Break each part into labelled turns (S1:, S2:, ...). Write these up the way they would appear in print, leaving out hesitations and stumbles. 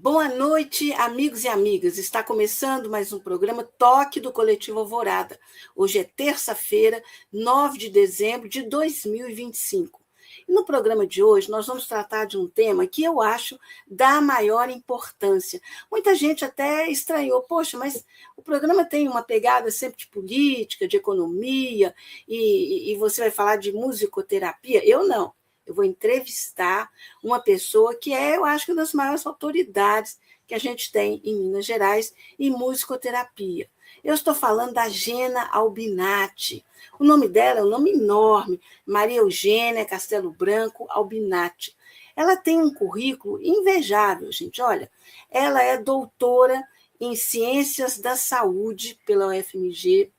S1: Boa noite, amigos e amigas. Está começando mais um programa Toque do Coletivo Alvorada. Hoje é terça-feira, 9 de dezembro de 2025. E no programa de hoje nós vamos tratar de um tema que eu acho da maior importância. Muita gente até estranhou, poxa, mas o programa tem uma pegada sempre de política, de economia, e você vai falar de musicoterapia? Eu não. Eu vou entrevistar uma pessoa que eu acho que uma das maiores autoridades que a gente tem em Minas Gerais em musicoterapia. Eu estou falando da Gena Albinati. O nome dela é um nome enorme, Maria Eugênia Castelo Branco Albinati. Ela tem um currículo invejável, gente. Olha, ela é doutora em Ciências da Saúde pela UFMG,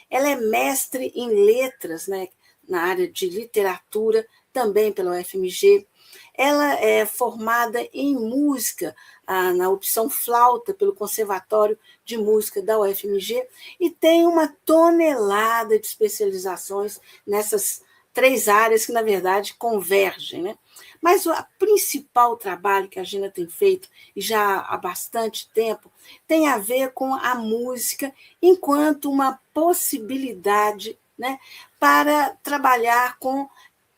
S1: ela é mestre em letras, né, na área de literatura, também pela UFMG. Ela é formada em música, na opção flauta, pelo Conservatório de Música da UFMG, e tem uma tonelada de especializações nessas três áreas que, na verdade, convergem, né? Mas o principal trabalho que a Gina tem feito, e já há bastante tempo, tem a ver com a música enquanto uma possibilidade, né, para trabalhar com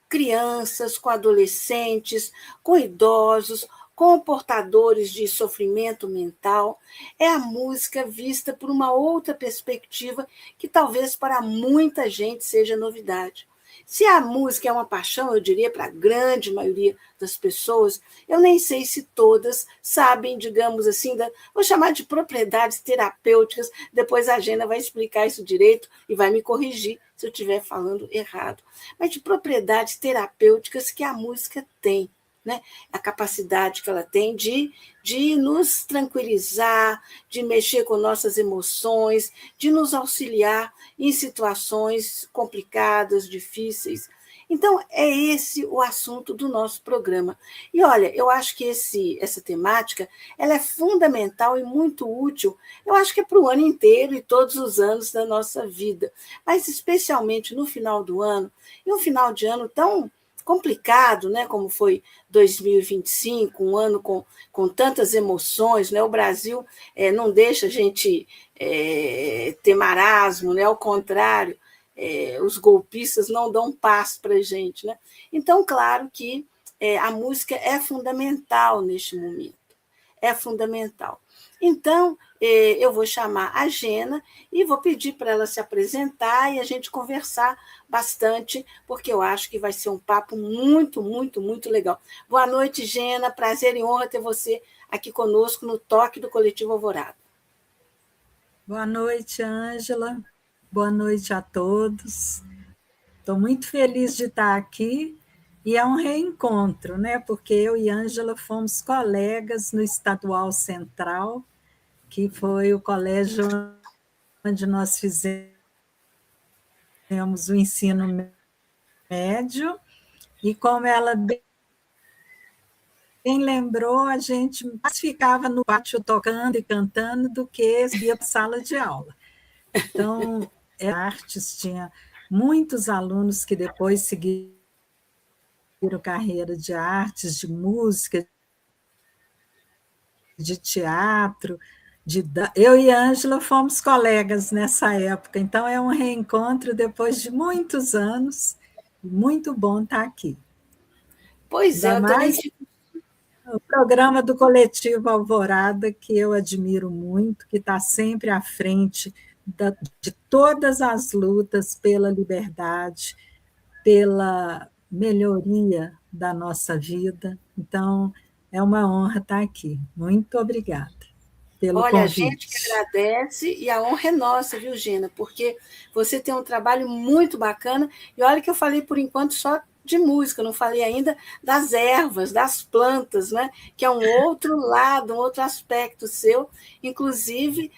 S1: crianças, com adolescentes, com idosos, com portadores de sofrimento mental. É a música vista por uma outra perspectiva que talvez para muita gente seja novidade. Se a música é uma paixão, eu diria, para a grande maioria das pessoas, eu nem sei se todas sabem, digamos assim, vou chamar de propriedades terapêuticas, depois a Gena vai explicar isso direito e vai me corrigir se eu estiver falando errado, mas de propriedades terapêuticas que a música tem, né? A capacidade que ela tem de nos tranquilizar, de mexer com nossas emoções, de nos auxiliar em situações complicadas, difíceis. Então, é esse o assunto do nosso programa. E, olha, eu acho que essa temática ela é fundamental e muito útil, eu acho que é para o ano inteiro e todos os anos da nossa vida, mas especialmente no final do ano, e um final de ano tão complicado, né, como foi 2025, um ano com tantas emoções, né? O Brasil não deixa a gente ter marasmo, né? Ao contrário, os golpistas não dão paz para a gente, né? Então, claro que a música é fundamental neste momento, é fundamental. Então, eu vou chamar a Gena e vou pedir para ela se apresentar e a gente conversar bastante, porque eu acho que vai ser um papo muito, muito, muito legal. Boa noite, Gena. Prazer e honra ter você aqui conosco no Toque do Coletivo Alvorada.
S2: Boa noite, Ângela. Boa noite a todos. Estou muito feliz de estar aqui e é um reencontro, né? Porque eu e Ângela fomos colegas no Estadual Central, que foi o colégio onde nós fizemos o ensino médio, e como ela bem lembrou, a gente mais ficava no pátio tocando e cantando do que ia para a sala de aula. Então, artes tinha muitos alunos que depois seguiram carreira de artes, de música, de teatro, eu e Ângela fomos colegas nessa época, então é um reencontro depois de muitos anos, muito bom estar aqui.
S1: Pois é,
S2: ainda mais o programa do Coletivo Alvorada, que eu admiro muito, que está sempre à frente de todas as lutas pela liberdade, pela melhoria da nossa vida. Então, é uma honra estar aqui. Muito obrigada pelo convite.
S1: Olha, a gente que agradece e a honra é nossa, viu, Gena? Porque você tem um trabalho muito bacana e olha que eu falei por enquanto só de música, não falei ainda das ervas, das plantas, né? Que é um outro lado, um outro aspecto seu. Inclusive,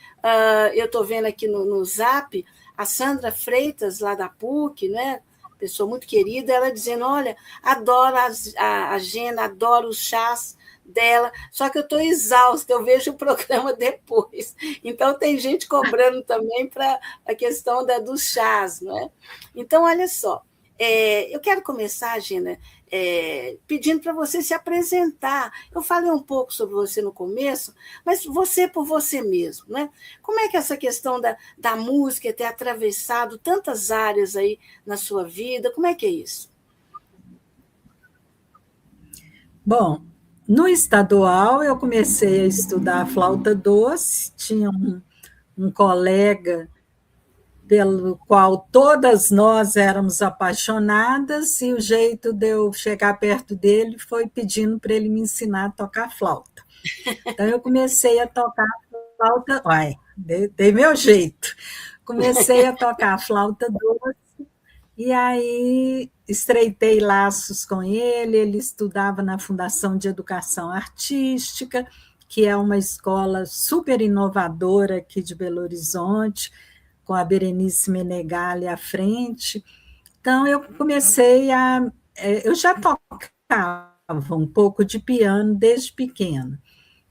S1: eu estou vendo aqui no Zap a Sandra Freitas, lá da PUC, né? Pessoa muito querida, ela dizendo, olha, adoro a Gena, adoro os chás dela, só que eu estou exausta, eu vejo o programa depois. Então, tem gente cobrando também para a questão dos chás, não é? Então, olha só, Eu quero começar, Gina, pedindo para você se apresentar. Eu falei um pouco sobre você no começo, mas você por você mesmo, né? Como é que essa questão da música ter atravessado tantas áreas aí na sua vida, como é que é isso?
S2: Bom, no estadual eu comecei a estudar flauta doce, tinha um colega pelo qual todas nós éramos apaixonadas, e o jeito de eu chegar perto dele foi pedindo para ele me ensinar a tocar flauta. Então, eu comecei a tocar flauta, dei meu jeito. Comecei a tocar flauta doce, e aí estreitei laços com ele. Ele estudava na Fundação de Educação Artística, que é uma escola super inovadora aqui de Belo Horizonte, com a Berenice Menegali à frente. Então, eu comecei a... Eu já tocava um pouco de piano desde pequena.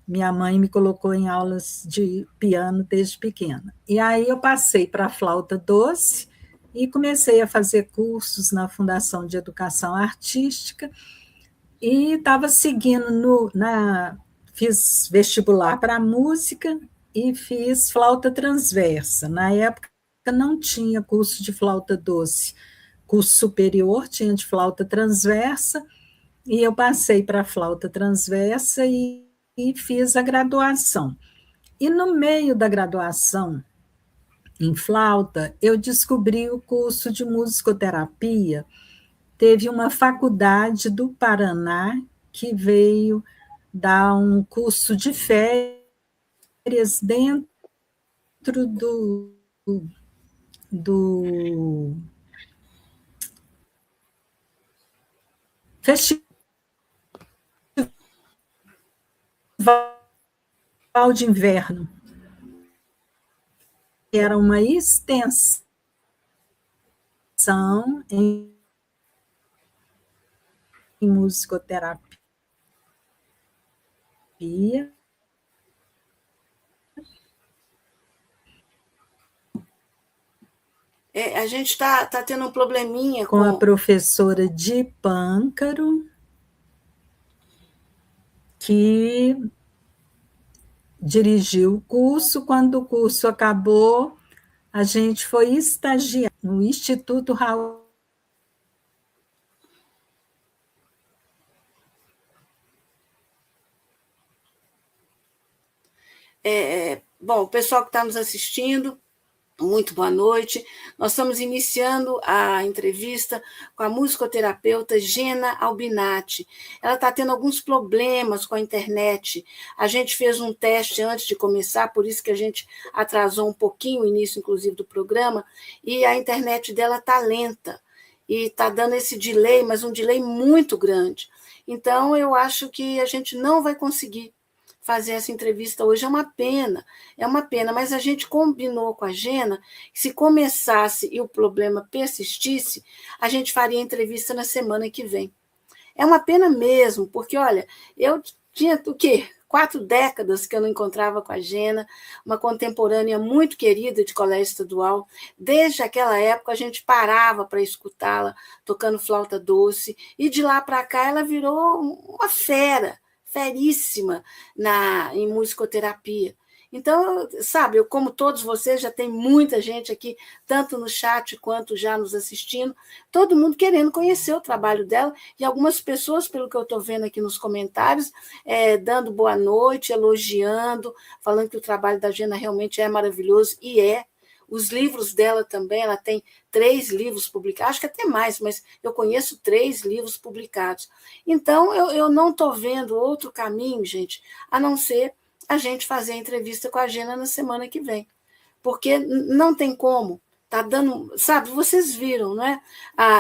S2: Minha mãe me colocou em aulas de piano desde pequena. E aí eu passei para a flauta doce e comecei a fazer cursos na Fundação de Educação Artística e estava seguindo fiz vestibular para música e fiz flauta transversa. Na época não tinha curso de flauta doce, curso superior tinha de flauta transversa, e eu passei para a flauta transversa e fiz a graduação. E no meio da graduação em flauta, eu descobri o curso de musicoterapia. Teve uma faculdade do Paraná que veio dar um curso de férias dentro do Festival de Inverno. Era uma extensão em musicoterapia.
S1: A gente está tendo um probleminha
S2: com a professora de Pâncaro, que dirigiu o curso. Quando o curso acabou, a gente foi estagiar no Instituto Raul.
S1: Bom, o pessoal que está nos assistindo, muito boa noite. Nós estamos iniciando a entrevista com a musicoterapeuta Gena Albinati. Ela está tendo alguns problemas com a internet. A gente fez um teste antes de começar, por isso que a gente atrasou um pouquinho o início, inclusive, do programa, e a internet dela está lenta. E está dando esse delay, mas um delay muito grande. Então, eu acho que a gente não vai conseguir fazer essa entrevista hoje. É uma pena, mas a gente combinou com a Gena que se começasse e o problema persistisse, a gente faria a entrevista na semana que vem. É uma pena mesmo, porque, olha, eu tinha o quê? 4 décadas que eu não encontrava com a Gena, uma contemporânea muito querida de colégio estadual. Desde aquela época a gente parava para escutá-la tocando flauta doce, e de lá para cá ela virou uma feríssima em musicoterapia. Então, sabe, como todos vocês, já tem muita gente aqui, tanto no chat quanto já nos assistindo, todo mundo querendo conhecer o trabalho dela, e algumas pessoas, pelo que eu estou vendo aqui nos comentários, dando boa noite, elogiando, falando que o trabalho da Gena realmente é maravilhoso, e é. Os livros dela também, ela tem 3 livros publicados, acho que até mais, mas eu conheço 3 livros publicados. Então, eu não estou vendo outro caminho, gente, a não ser a gente fazer a entrevista com a Gena na semana que vem. Porque não tem como. Está dando, sabe, vocês viram, não é?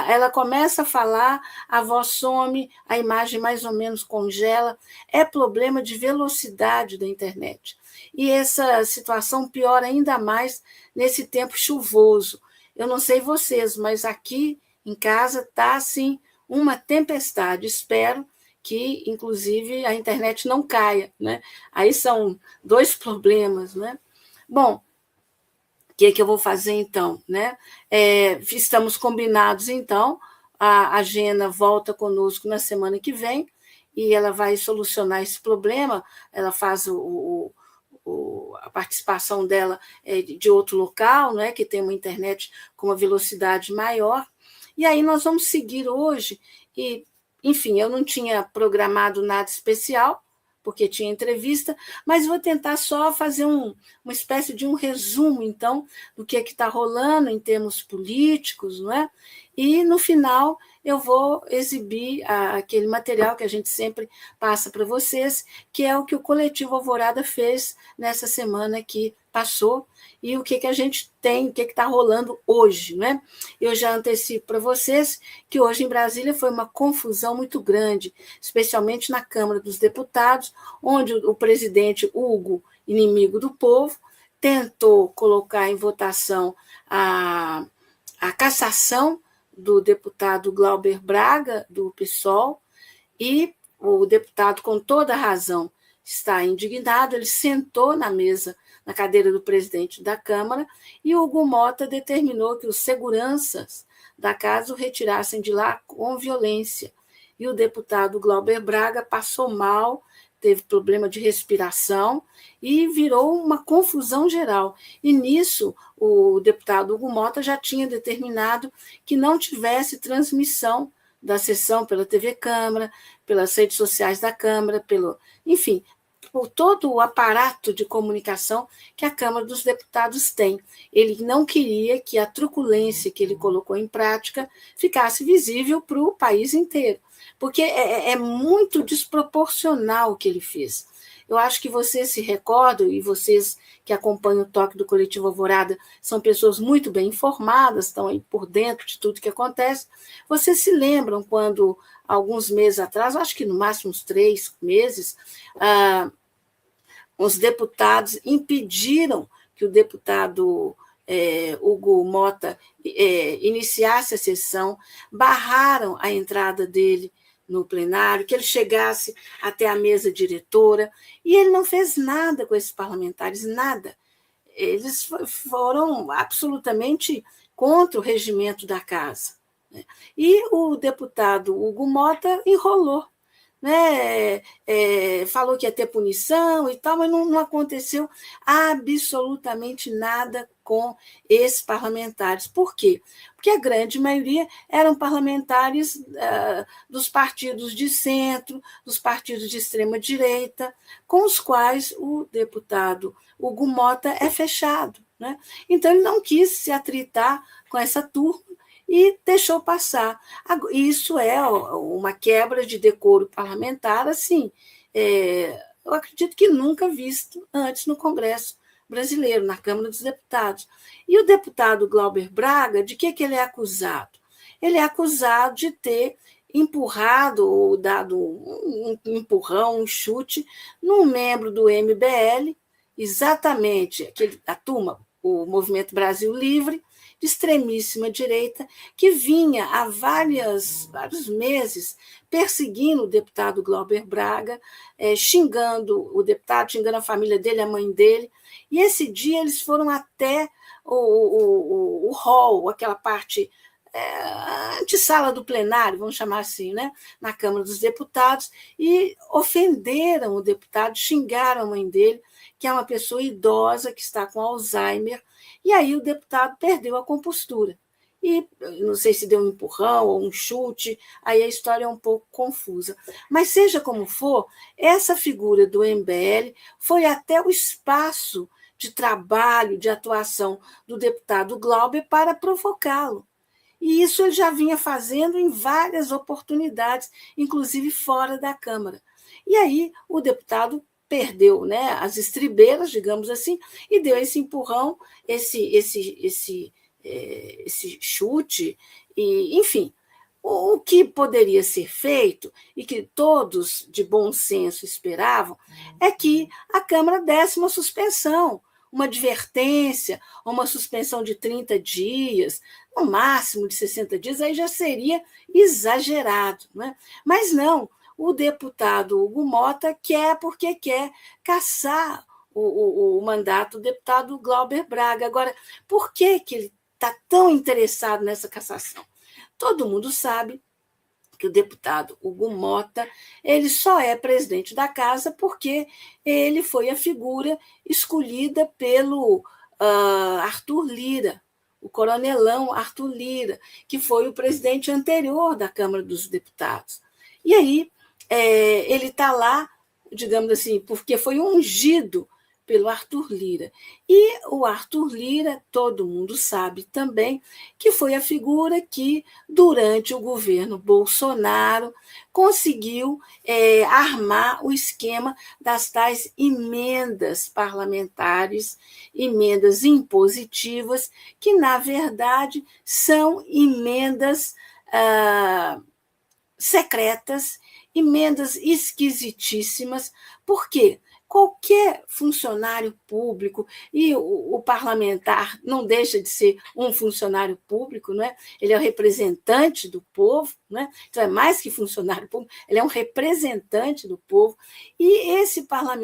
S1: Ela começa a falar, a voz some, a imagem mais ou menos congela. É problema de velocidade da internet. E essa situação piora ainda mais nesse tempo chuvoso. Eu não sei vocês, mas aqui em casa está assim uma tempestade. Espero que, inclusive, a internet não caia, né? Aí são 2 problemas, né? Bom, o que eu vou fazer então, né? Estamos combinados então a Gena volta conosco na semana que vem e ela vai solucionar esse problema. Ela faz a participação dela de outro local, não é, que tem uma internet com uma velocidade maior. E aí nós vamos seguir hoje. E, enfim, eu não tinha programado nada especial, porque tinha entrevista, mas vou tentar só fazer uma espécie de um resumo, então, do que está rolando em termos políticos, não é? E, no final, eu vou exibir aquele material que a gente sempre passa para vocês, que é o que o Coletivo Alvorada fez nessa semana que passou, e o que a gente tem, o que está rolando hoje. Né? Eu já antecipo para vocês que hoje em Brasília foi uma confusão muito grande, especialmente na Câmara dos Deputados, onde o presidente Hugo, inimigo do povo, tentou colocar em votação a cassação do deputado Glauber Braga, do PSOL, e o deputado, com toda razão, está indignado. Ele sentou na mesa, na cadeira do presidente da Câmara, e o Hugo Mota determinou que os seguranças da casa o retirassem de lá com violência. E o deputado Glauber Braga passou mal, teve problema de respiração e virou uma confusão geral. E nisso, o deputado Hugo Mota já tinha determinado que não tivesse transmissão da sessão pela TV Câmara, pelas redes sociais da Câmara, enfim, por todo o aparato de comunicação que a Câmara dos Deputados tem. Ele não queria que a truculência que ele colocou em prática ficasse visível para o país inteiro, porque é muito desproporcional o que ele fez. Eu acho que vocês se recordam, e vocês que acompanham o Toque do Coletivo Alvorada são pessoas muito bem informadas, estão aí por dentro de tudo que acontece. Vocês se lembram quando, alguns meses atrás, acho que no máximo uns 3 meses, os deputados impediram que o deputado Hugo Mota iniciasse a sessão, barraram a entrada dele no plenário, que ele chegasse até a mesa diretora, e ele não fez nada com esses parlamentares, nada. Eles foram absolutamente contra o regimento da casa. Né? E o deputado Hugo Mota enrolou, né? Falou que ia ter punição e tal, mas não aconteceu absolutamente nada com esses parlamentares. Por quê? Porque a grande maioria eram parlamentares dos partidos de centro, dos partidos de extrema-direita, com os quais o deputado Hugo Mota é fechado. Né? Então, ele não quis se atritar com essa turma e deixou passar. Isso é uma quebra de decoro parlamentar, assim, eu acredito que nunca visto antes no Congresso brasileiro, na Câmara dos Deputados. E o deputado Glauber Braga, de que ele é acusado? Ele é acusado de ter empurrado ou dado um empurrão, um chute num membro do MBL, exatamente a turma, o Movimento Brasil Livre, de extremíssima direita, que vinha há vários meses perseguindo o deputado Glauber Braga, xingando o deputado, xingando a família dele, a mãe dele. E esse dia eles foram até o hall, aquela parte antessala do plenário, vamos chamar assim, né, na Câmara dos Deputados, e ofenderam o deputado, xingaram a mãe dele, que é uma pessoa idosa que está com Alzheimer. E aí o deputado perdeu a compostura. E não sei se deu um empurrão ou um chute, aí a história é um pouco confusa. Mas seja como for, essa figura do MBL foi até o espaço de trabalho, de atuação do deputado Glauber para provocá-lo. E isso ele já vinha fazendo em várias oportunidades, inclusive fora da Câmara. E aí o deputado perdeu, né, as estribeiras, digamos assim, e deu esse empurrão, esse chute, e, enfim, o que poderia ser feito, e que todos de bom senso esperavam, é que a Câmara desse uma suspensão, uma advertência, uma suspensão de 30 dias, no máximo de 60 dias, aí já seria exagerado. Né? Mas não, o deputado Hugo Mota quer porque quer caçar o mandato do deputado Glauber Braga. Agora, por que ele está tão interessado nessa cassação? Todo mundo sabe que o deputado Hugo Mota ele só é presidente da casa porque ele foi a figura escolhida pelo Arthur Lira, o coronelão Arthur Lira, que foi o presidente anterior da Câmara dos Deputados. E aí ele está lá, digamos assim, porque foi ungido pelo Arthur Lira. E o Arthur Lira, todo mundo sabe também, que foi a figura que, durante o governo Bolsonaro, conseguiu armar o esquema das tais emendas parlamentares, emendas impositivas, que, na verdade, são emendas secretas, emendas esquisitíssimas. Por quê? Qualquer funcionário público, e o parlamentar não deixa de ser um funcionário público, não é? Ele é o representante do povo, não é? Então é mais que funcionário público, ele é um representante do povo. E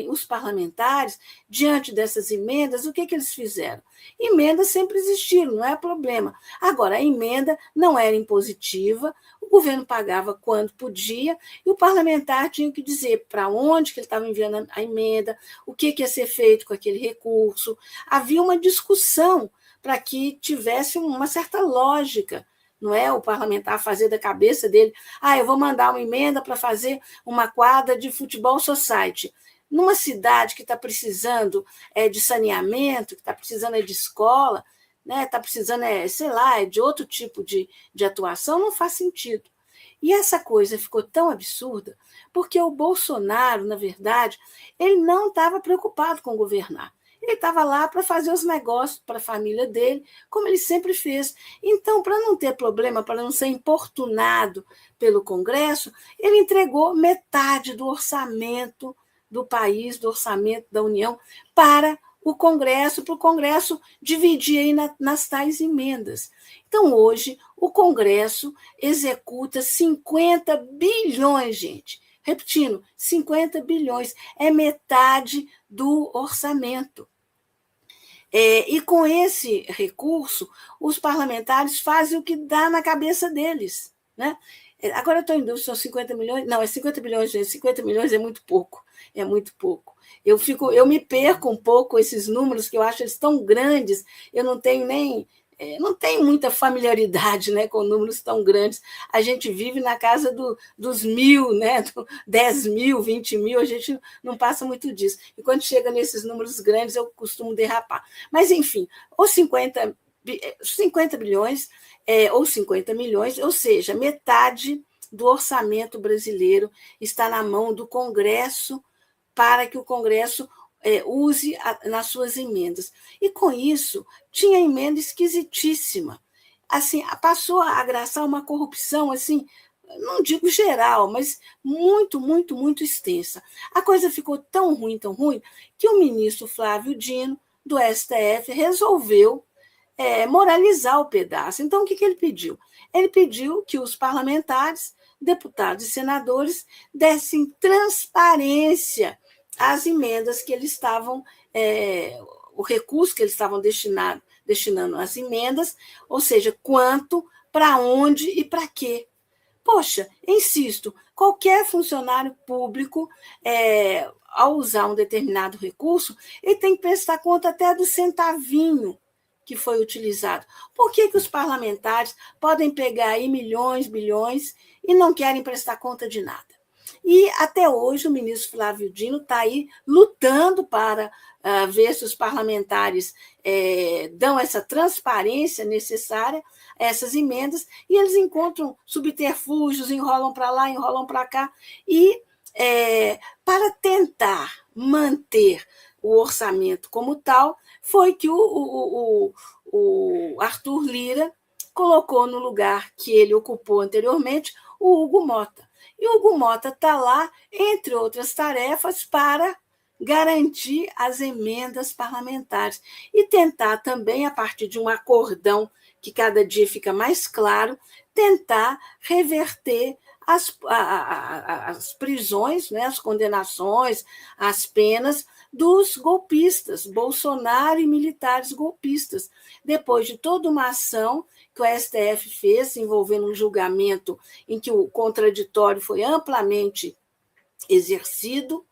S1: os parlamentares, diante dessas emendas, o que eles fizeram? Emendas sempre existiram, não é problema. Agora, a emenda não era impositiva, o governo pagava quando podia, e o parlamentar tinha que dizer para onde que ele estava enviando a emenda, o que ia ser feito com aquele recurso. Havia uma discussão para que tivesse uma certa lógica, não é o parlamentar fazer da cabeça dele, eu vou mandar uma emenda para fazer uma quadra de futebol society. Numa cidade que está precisando de saneamento, que está precisando de escola, está precisando, sei lá, de outro tipo de atuação, não faz sentido. E essa coisa ficou tão absurda porque o Bolsonaro, na verdade, ele não estava preocupado com governar. Ele estava lá para fazer os negócios para a família dele, como ele sempre fez. Então, para não ter problema, para não ser importunado pelo Congresso, ele entregou metade do orçamento do país, do orçamento da União, para o Congresso, para o Congresso dividir aí nas tais emendas. Então, hoje, o Congresso executa 50 bilhões, gente. Repetindo, 50 bilhões. É metade do orçamento. E com esse recurso, os parlamentares fazem o que dá na cabeça deles, né? Agora eu estou em dúvida, são 50 milhões? Não, é 50 bilhões, gente. 50 milhões é muito pouco. É muito pouco. Eu me perco um pouco esses números, que eu acho eles tão grandes, eu não tenho muita familiaridade, né, com números tão grandes. A gente vive na casa dos 1.000, né, 10 mil, 20 mil, a gente não passa muito disso. E quando chega nesses números grandes, eu costumo derrapar. Mas, enfim, os 50 bilhões ou 50 milhões, ou seja, metade do orçamento brasileiro está na mão do Congresso, para que o Congresso use nas suas emendas. E, com isso, tinha emenda esquisitíssima. Assim, passou a agraçar uma corrupção, assim, não digo geral, mas muito, muito, muito extensa. A coisa ficou tão ruim, que o ministro Flávio Dino, do STF, resolveu moralizar o pedaço. Então, o que ele pediu? Ele pediu que os parlamentares, deputados e senadores, dessem transparência às emendas que eles estavam, o recurso que eles estavam destinando às emendas, ou seja, quanto, para onde e para quê. Poxa, insisto, qualquer funcionário público, ao usar um determinado recurso, ele tem que prestar conta até do centavinho que foi utilizado. Por que os parlamentares podem pegar aí milhões, bilhões e não querem prestar conta de nada? E, até hoje, o ministro Flávio Dino está aí lutando para ver se os parlamentares dão essa transparência necessária a essas emendas, e eles encontram subterfúgios, enrolam para lá, enrolam para cá, e para tentar manter o orçamento como tal, foi que o Arthur Lira colocou no lugar que ele ocupou anteriormente o Hugo Mota. E o Hugo Mota está lá, entre outras tarefas, para garantir as emendas parlamentares e tentar também, a partir de um acordão que cada dia fica mais claro, tentar reverter as prisões, né, as condenações, as penas dos golpistas, Bolsonaro e militares golpistas, depois de toda uma ação que o STF fez, envolvendo um julgamento em que o contraditório foi amplamente exercido,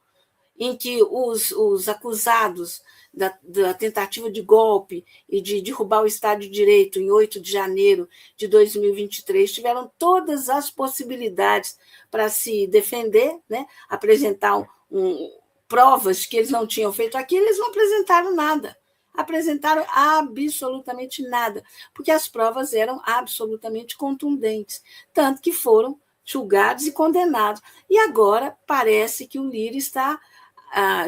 S1: em que os acusados da tentativa de golpe e de derrubar o Estado de Direito em 8 de janeiro de 2023 tiveram todas as possibilidades para se defender, né? Apresentar provas que eles não tinham feito aquilo, eles não apresentaram nada. Apresentaram absolutamente nada, porque as provas eram absolutamente contundentes, tanto que foram julgados e condenados. E agora parece que o Lira está,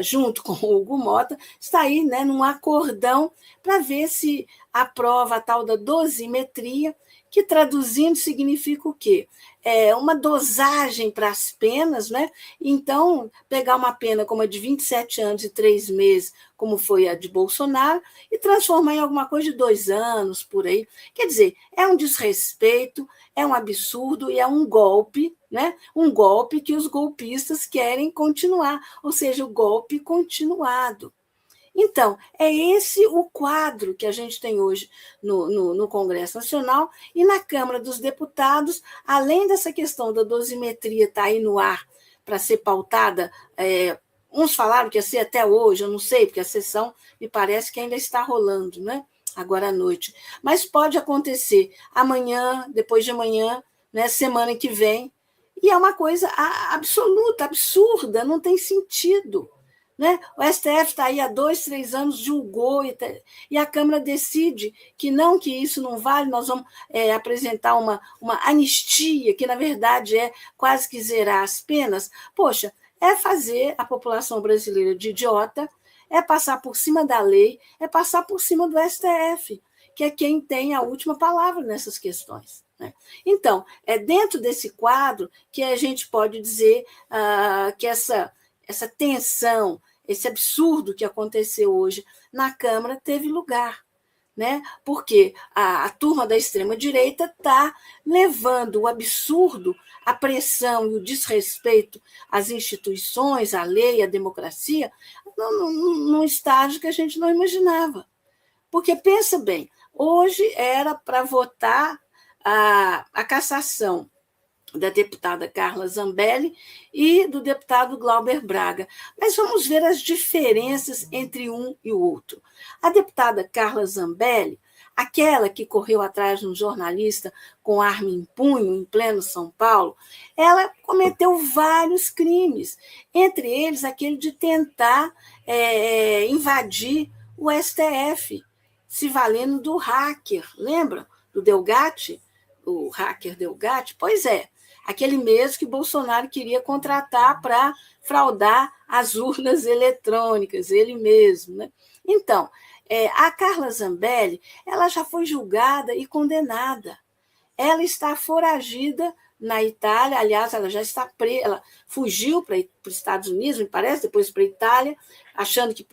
S1: junto com o Hugo Mota, está aí, né, num acordão para ver se aprova a tal da dosimetria, que traduzindo significa o quê? É uma dosagem para as penas, né? Então, pegar uma pena como a de 27 anos e 3 meses, como foi a de Bolsonaro, e transformar em alguma coisa de 2 anos, por aí. Quer dizer, é um desrespeito, é um absurdo e é um golpe, né? Um golpe que os golpistas querem continuar, ou seja, o golpe continuado. Então, é esse o quadro que a gente tem hoje no Congresso Nacional e na Câmara dos Deputados, além dessa questão da dosimetria estar aí no ar para ser pautada, uns falaram que ia ser até hoje, eu não sei, porque a sessão me parece que ainda está rolando, né? Agora à noite. Mas pode acontecer amanhã, depois de amanhã, né? Semana que vem, e é uma coisa absoluta, absurda, não tem sentido. Né? O STF está aí há 2, 3 anos, julgou, e a Câmara decide que isso não vale, nós vamos apresentar uma anistia, que na verdade é quase que zerar as penas. Poxa, é fazer a população brasileira de idiota, é passar por cima da lei, é passar por cima do STF, que é quem tem a última palavra nessas questões. Né? Então, é dentro desse quadro que a gente pode dizer que essa tensão, esse absurdo que aconteceu hoje na Câmara teve lugar, né? Porque a turma da extrema-direita está levando o absurdo, a pressão e o desrespeito às instituições, à lei, à democracia, num estágio que a gente não imaginava. Porque, pensa bem, hoje era para votar a cassação da deputada Carla Zambelli e do deputado Glauber Braga. Mas vamos ver as diferenças entre um e o outro. A deputada Carla Zambelli, aquela que correu atrás de um jornalista com arma em punho em pleno São Paulo, ela cometeu vários crimes, entre eles aquele de tentar invadir o STF, se valendo do hacker, lembra? Do Delgatti, o hacker Delgatti? Pois é, aquele mesmo que Bolsonaro queria contratar para fraudar as urnas eletrônicas, ele mesmo. Né? Então, a Carla Zambelli, ela já foi julgada e condenada. Ela está foragida na Itália, aliás, ela já está presa, ela fugiu para os Estados Unidos, me parece, depois para a Itália, achando que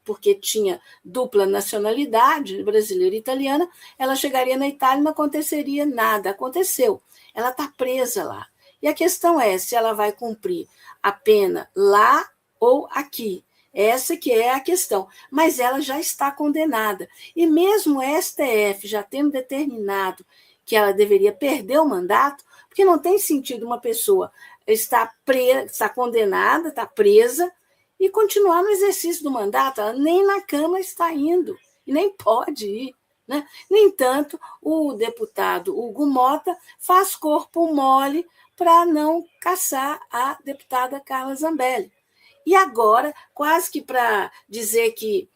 S1: porque tinha dupla nacionalidade, brasileira e italiana, ela chegaria na Itália e não aconteceria nada. Aconteceu. Ela está presa lá. E a questão é se ela vai cumprir a pena lá ou aqui. Essa que é a questão. Mas ela já está condenada. E mesmo o STF já tendo determinado que ela deveria perder o mandato, porque não tem sentido uma pessoa estar condenada, está presa, e continuar no exercício do mandato. Ela nem na Câmara está indo, e nem pode ir. Né? No entanto, o deputado Hugo Mota faz corpo mole para não caçar a deputada Carla Zambelli. E agora, quase que para dizer que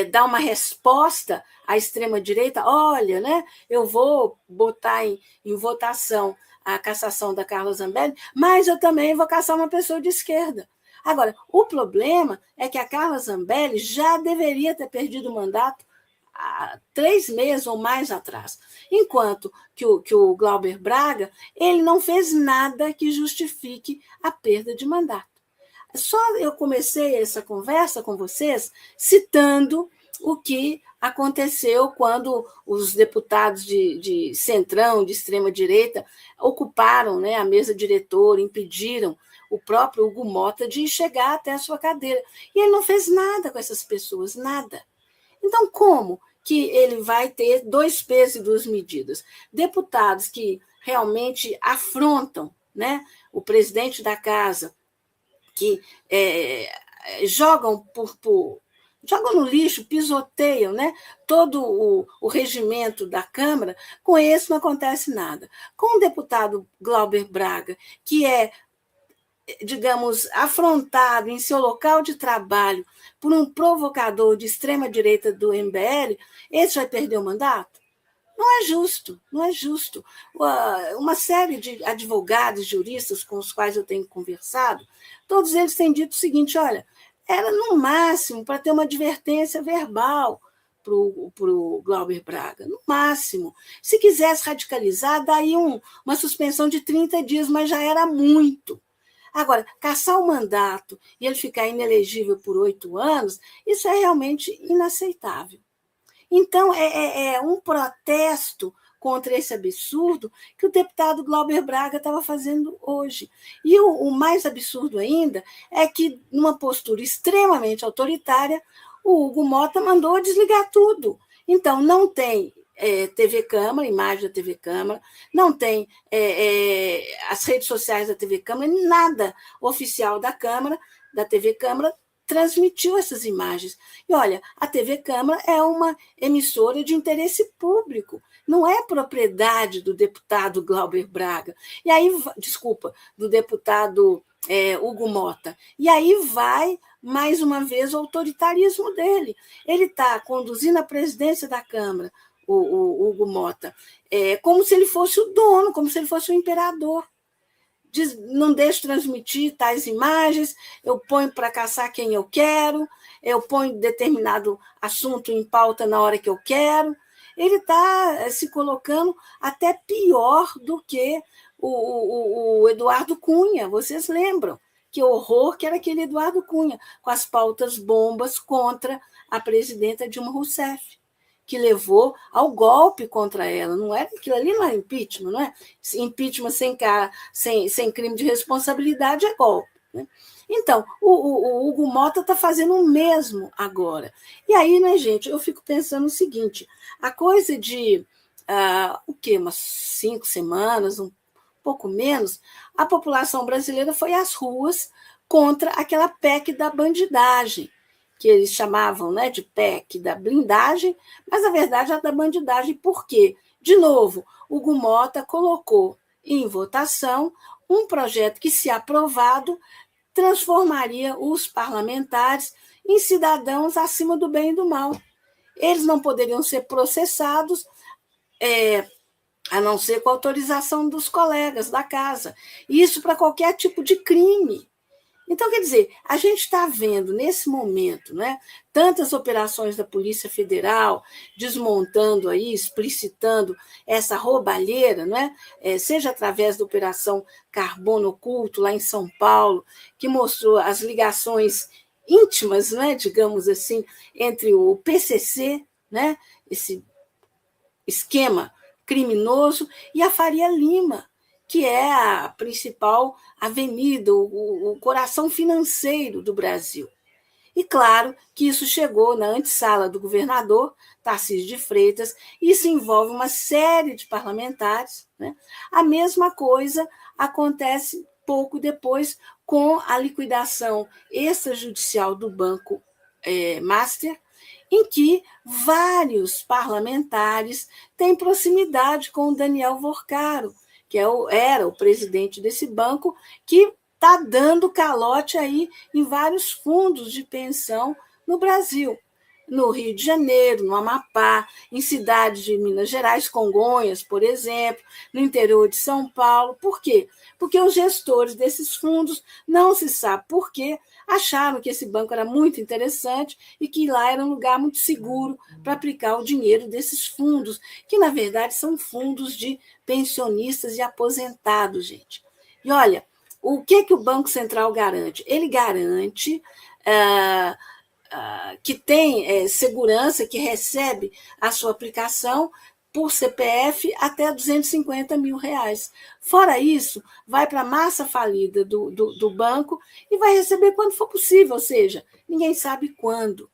S1: dar uma resposta à extrema-direita, olha, né, eu vou botar em votação a cassação da Carla Zambelli, mas eu também vou caçar uma pessoa de esquerda. Agora, o problema é que a Carla Zambelli já deveria ter perdido o mandato há 3 meses ou mais atrás, enquanto que o Glauber Braga ele não fez nada que justifique a perda de mandato. Só eu comecei essa conversa com vocês citando o que aconteceu quando os deputados de centrão, de extrema-direita, ocuparam, né, a mesa diretora, impediram o próprio Hugo Motta de chegar até a sua cadeira. E ele não fez nada com essas pessoas, nada. Então, como que ele vai ter 2 pesos e 2 medidas? Deputados que realmente afrontam, né, o presidente da casa, que jogam jogam no lixo, pisoteiam, né, todo o regimento da Câmara, com esse não acontece nada. Com o deputado Glauber Braga, que é, digamos, afrontado em seu local de trabalho por um provocador de extrema-direita do MBL, esse vai perder o mandato? Não é justo, não é justo. Uma série de advogados, juristas com os quais eu tenho conversado, todos eles têm dito o seguinte: olha, era no máximo para ter uma advertência verbal para o Glauber Braga, no máximo. Se quisesse radicalizar, daí uma suspensão de 30 dias, mas já era muito. Agora, caçar o mandato e ele ficar inelegível por 8 anos, isso é realmente inaceitável. Então, é um protesto contra esse absurdo que o deputado Glauber Braga estava fazendo hoje. E o mais absurdo ainda é que, numa postura extremamente autoritária, o Hugo Motta mandou desligar tudo. Então, não tem TV Câmara, imagem da TV Câmara, não tem as redes sociais da TV Câmara, nada oficial da Câmara, da TV Câmara, transmitiu essas imagens. E, olha, a TV Câmara é uma emissora de interesse público, não é propriedade do deputado Glauber Braga. E aí, desculpa, do deputado Hugo Motta. E aí vai, mais uma vez, o autoritarismo dele. Ele está conduzindo a presidência da Câmara, o Hugo Motta, como se ele fosse o dono, como se ele fosse o imperador. Diz, não deixo transmitir tais imagens, eu ponho para caçar quem eu quero, eu ponho determinado assunto em pauta na hora que eu quero. Ele está se colocando até pior do que o Eduardo Cunha. Vocês lembram que horror que era aquele Eduardo Cunha, com as pautas bombas contra a presidenta Dilma Rousseff, que levou ao golpe contra ela. Não era aquilo ali, não é impeachment, não é? Impeachment sem crime de responsabilidade é golpe. Né? Então, o Hugo Motta está fazendo o mesmo agora. E aí, né, gente, eu fico pensando o seguinte: a coisa de o quê? Umas 5 semanas, um pouco menos, a população brasileira foi às ruas contra aquela PEC da bandidagem, que eles chamavam, né, de PEC da blindagem, mas, na verdade, é da bandidagem. Por quê? De novo, Hugo Motta colocou em votação um projeto que, se aprovado, transformaria os parlamentares em cidadãos acima do bem e do mal. Eles não poderiam ser processados, a não ser com autorização dos colegas da casa. Isso para qualquer tipo de crime. Então, quer dizer, a gente está vendo nesse momento, né, tantas operações da Polícia Federal desmontando aí, explicitando essa roubalheira, né, seja através da Operação Carbono Oculto, lá em São Paulo, que mostrou as ligações íntimas, né, digamos assim, entre o PCC, né, esse esquema criminoso, e a Faria Lima, que é a principal avenida, o coração financeiro do Brasil. E claro que isso chegou na antessala do governador Tarcísio de Freitas, e isso envolve uma série de parlamentares. Né? A mesma coisa acontece pouco depois com a liquidação extrajudicial do Banco Master, em que vários parlamentares têm proximidade com o Daniel Vorcaro, que era o presidente desse banco, que está dando calote aí em vários fundos de pensão no Brasil, no Rio de Janeiro, no Amapá, em cidades de Minas Gerais, Congonhas, por exemplo, no interior de São Paulo. Por quê? Porque os gestores desses fundos, não se sabe por quê, acharam que esse banco era muito interessante e que lá era um lugar muito seguro para aplicar o dinheiro desses fundos, que, na verdade, são fundos de pensionistas e aposentados, gente. E, olha, o que o Banco Central garante? Ele garante que tem segurança, que recebe a sua aplicação por CPF até R$ 250.000. Fora isso, vai para a massa falida do banco e vai receber quando for possível, ou seja, ninguém sabe quando.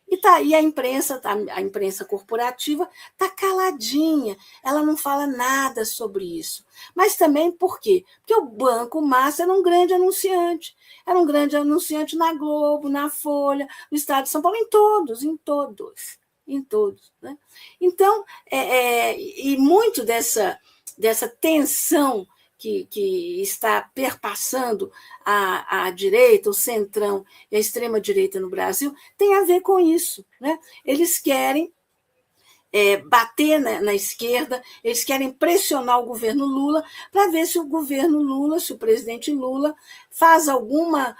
S1: E a imprensa corporativa está caladinha, ela não fala nada sobre isso. Mas também por quê? Porque o Banco Master era um grande anunciante. Era um grande anunciante na Globo, na Folha, no Estado de São Paulo, em todos, em todos. Em todos. Né? Então, e muito dessa tensão que está perpassando a direita, o centrão e a extrema-direita no Brasil, tem a ver com isso. Né? Eles querem bater na esquerda, eles querem pressionar o governo Lula para ver se o governo Lula, se o presidente Lula faz alguma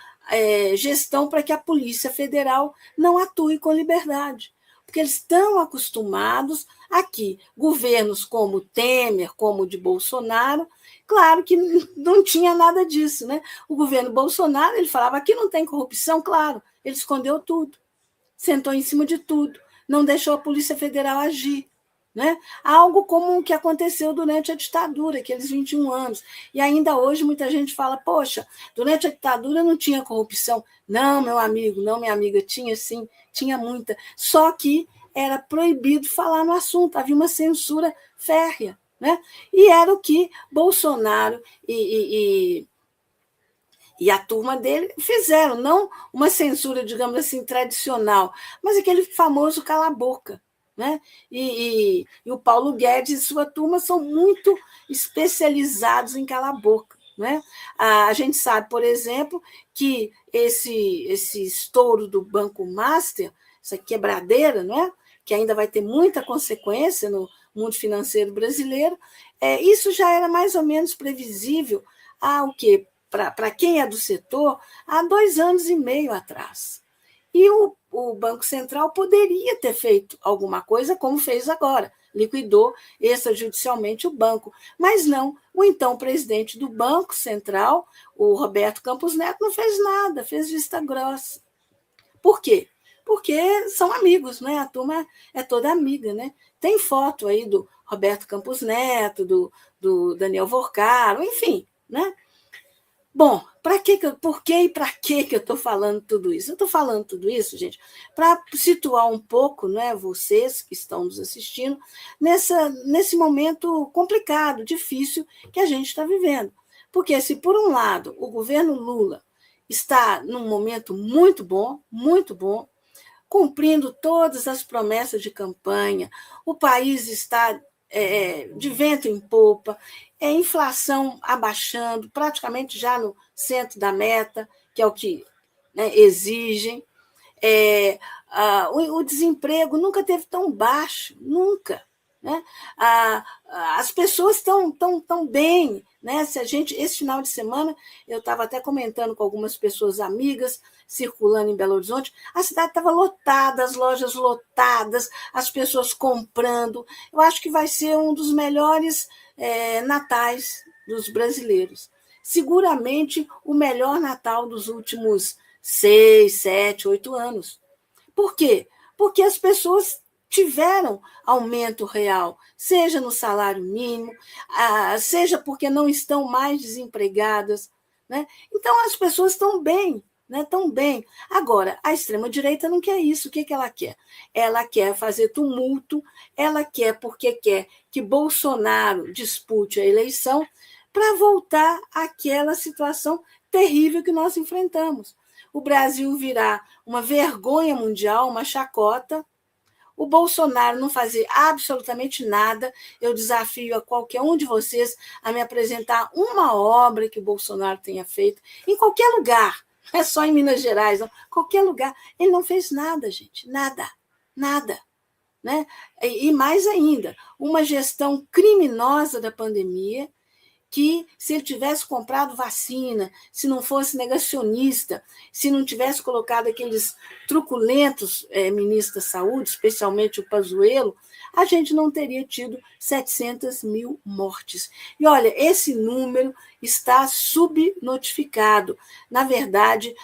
S1: gestão para que a Polícia Federal não atue com liberdade. Porque eles estão acostumados aqui, governos como Temer, como o de Bolsonaro, claro que não tinha nada disso. Né? O governo Bolsonaro, ele falava, aqui não tem corrupção, claro, ele escondeu tudo, sentou em cima de tudo, não deixou a Polícia Federal agir. Né? Algo como o que aconteceu durante a ditadura, aqueles 21 anos. E ainda hoje muita gente fala, poxa, durante a ditadura não tinha corrupção. Não, meu amigo, não, minha amiga, tinha sim, tinha muita. Só que era proibido falar no assunto, havia uma censura férrea. Né? E era o que Bolsonaro e a turma dele fizeram, não uma censura, digamos assim, tradicional, mas aquele famoso cala-boca. Né? E o Paulo Guedes e sua turma são muito especializados em cala-boca. Né? A gente sabe, por exemplo, que esse estouro do Banco Master, essa quebradeira, né? Que ainda vai ter muita consequência no mundo financeiro brasileiro, isso já era mais ou menos previsível o quê? Para quem é do setor, há 2 anos e meio atrás. E o Banco Central poderia ter feito alguma coisa, como fez agora, liquidou extrajudicialmente o banco. Mas não, o então presidente do Banco Central, o Roberto Campos Neto, não fez nada, fez vista grossa. Por quê? Porque são amigos, né? A turma é toda amiga. Né? Tem foto aí do Roberto Campos Neto, do Daniel Vorcaro, enfim, né? Bom, por que e para que eu estou falando tudo isso? Eu estou falando tudo isso, gente, para situar um pouco, né, vocês que estão nos assistindo, nesse momento complicado, difícil que a gente está vivendo. Porque se, por um lado, o governo Lula está num momento muito bom, cumprindo todas as promessas de campanha, o país está de vento em popa, inflação abaixando, praticamente já no centro da meta, que é o que, né, exigem. O desemprego nunca teve tão baixo, nunca. Né? As pessoas estão bem. Né? Esse final de semana, eu estava até comentando com algumas pessoas amigas, circulando em Belo Horizonte, a cidade estava lotada, as lojas lotadas, as pessoas comprando. Eu acho que vai ser um dos melhores natais dos brasileiros. Seguramente o melhor Natal dos últimos 6, 7, 8 anos. Por quê? Porque as pessoas tiveram aumento real, seja no salário mínimo, seja porque não estão mais desempregadas. Né? Então, as pessoas estão bem. Né? Estão bem. Agora, a extrema-direita não quer isso. O que ela quer? Ela quer fazer tumulto, ela quer porque quer que Bolsonaro dispute a eleição para voltar àquela situação terrível que nós enfrentamos. O Brasil virá uma vergonha mundial, uma chacota, o Bolsonaro não fazer absolutamente nada. Eu desafio a qualquer um de vocês a me apresentar uma obra que o Bolsonaro tenha feito, em qualquer lugar, não é só em Minas Gerais, não, qualquer lugar. Ele não fez nada, gente, nada. Né? E mais ainda, uma gestão criminosa da pandemia, que se ele tivesse comprado vacina, se não fosse negacionista, se não tivesse colocado aqueles truculentos ministros da saúde, especialmente o Pazuello, a gente não teria tido 700 mil mortes. E olha, esse número está subnotificado. Na verdade,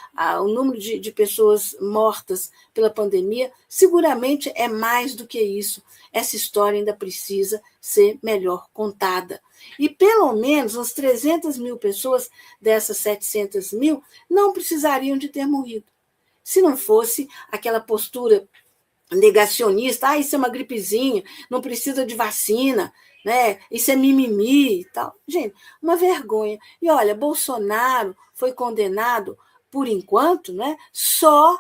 S1: o número de pessoas mortas pela pandemia seguramente é mais do que isso. Essa história ainda precisa ser melhor contada. E pelo menos umas 300 mil pessoas dessas 700 mil não precisariam de ter morrido. Se não fosse aquela postura negacionista, isso é uma gripezinha, não precisa de vacina, né? Isso é mimimi e tal. Gente, uma vergonha. E olha, Bolsonaro foi condenado, por enquanto, né, só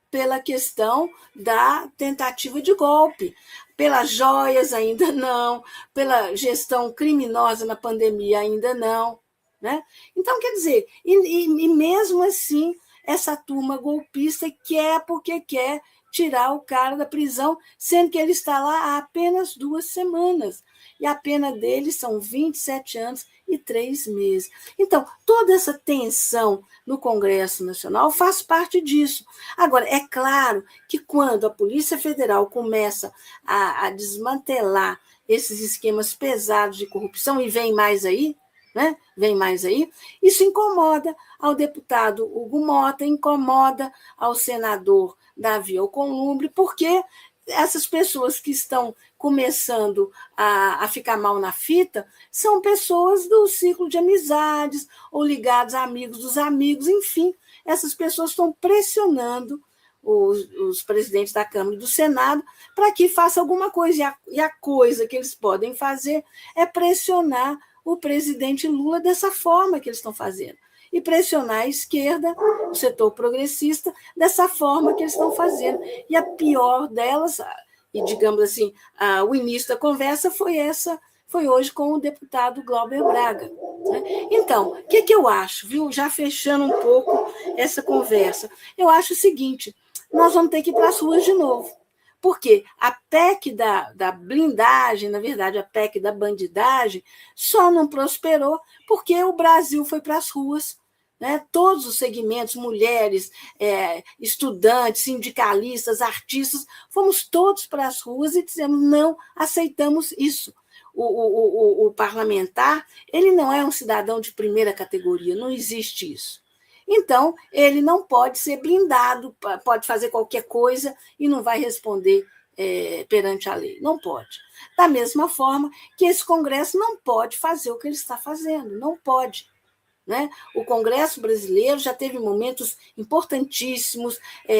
S1: pela questão da tentativa de golpe. Pelas joias, ainda não. Pela gestão criminosa na pandemia, ainda não. Né? Então, quer dizer, e mesmo assim, essa turma golpista quer porque quer tirar o cara da prisão, sendo que ele está lá há apenas 2 semanas. E a pena dele são 27 anos e 3 meses. Então, toda essa tensão no Congresso Nacional faz parte disso. Agora, é claro que quando a Polícia Federal começa a desmantelar esses esquemas pesados de corrupção, e vem mais aí, né? Vem mais aí, isso incomoda ao deputado Hugo Mota, incomoda ao senador Davi Alcolumbre, porque essas pessoas que estão começando a ficar mal na fita são pessoas do círculo de amizades ou ligados a amigos dos amigos, enfim, essas pessoas estão pressionando os presidentes da Câmara e do Senado para que faça alguma coisa, e a coisa que eles podem fazer é pressionar o presidente Lula dessa forma que eles estão fazendo, e pressionar a esquerda, o setor progressista, dessa forma que eles estão fazendo. E a pior delas, e digamos assim, o início da conversa foi hoje com o deputado Glauber Braga. Né? Então, o que eu acho, viu? Já fechando um pouco essa conversa, eu acho o seguinte: nós vamos ter que ir para as ruas de novo. Porque a PEC da blindagem, na verdade, a PEC da bandidagem, só não prosperou porque o Brasil foi para as ruas. Né? Todos os segmentos, mulheres, estudantes, sindicalistas, artistas, fomos todos para as ruas e dizemos: não aceitamos isso. O parlamentar, ele não é um cidadão de primeira categoria, não existe isso. Então, ele não pode ser blindado, pode fazer qualquer coisa e não vai responder perante a lei. Não pode. Da mesma forma que esse Congresso não pode fazer o que ele está fazendo, não pode. Né? O Congresso brasileiro já teve momentos importantíssimos,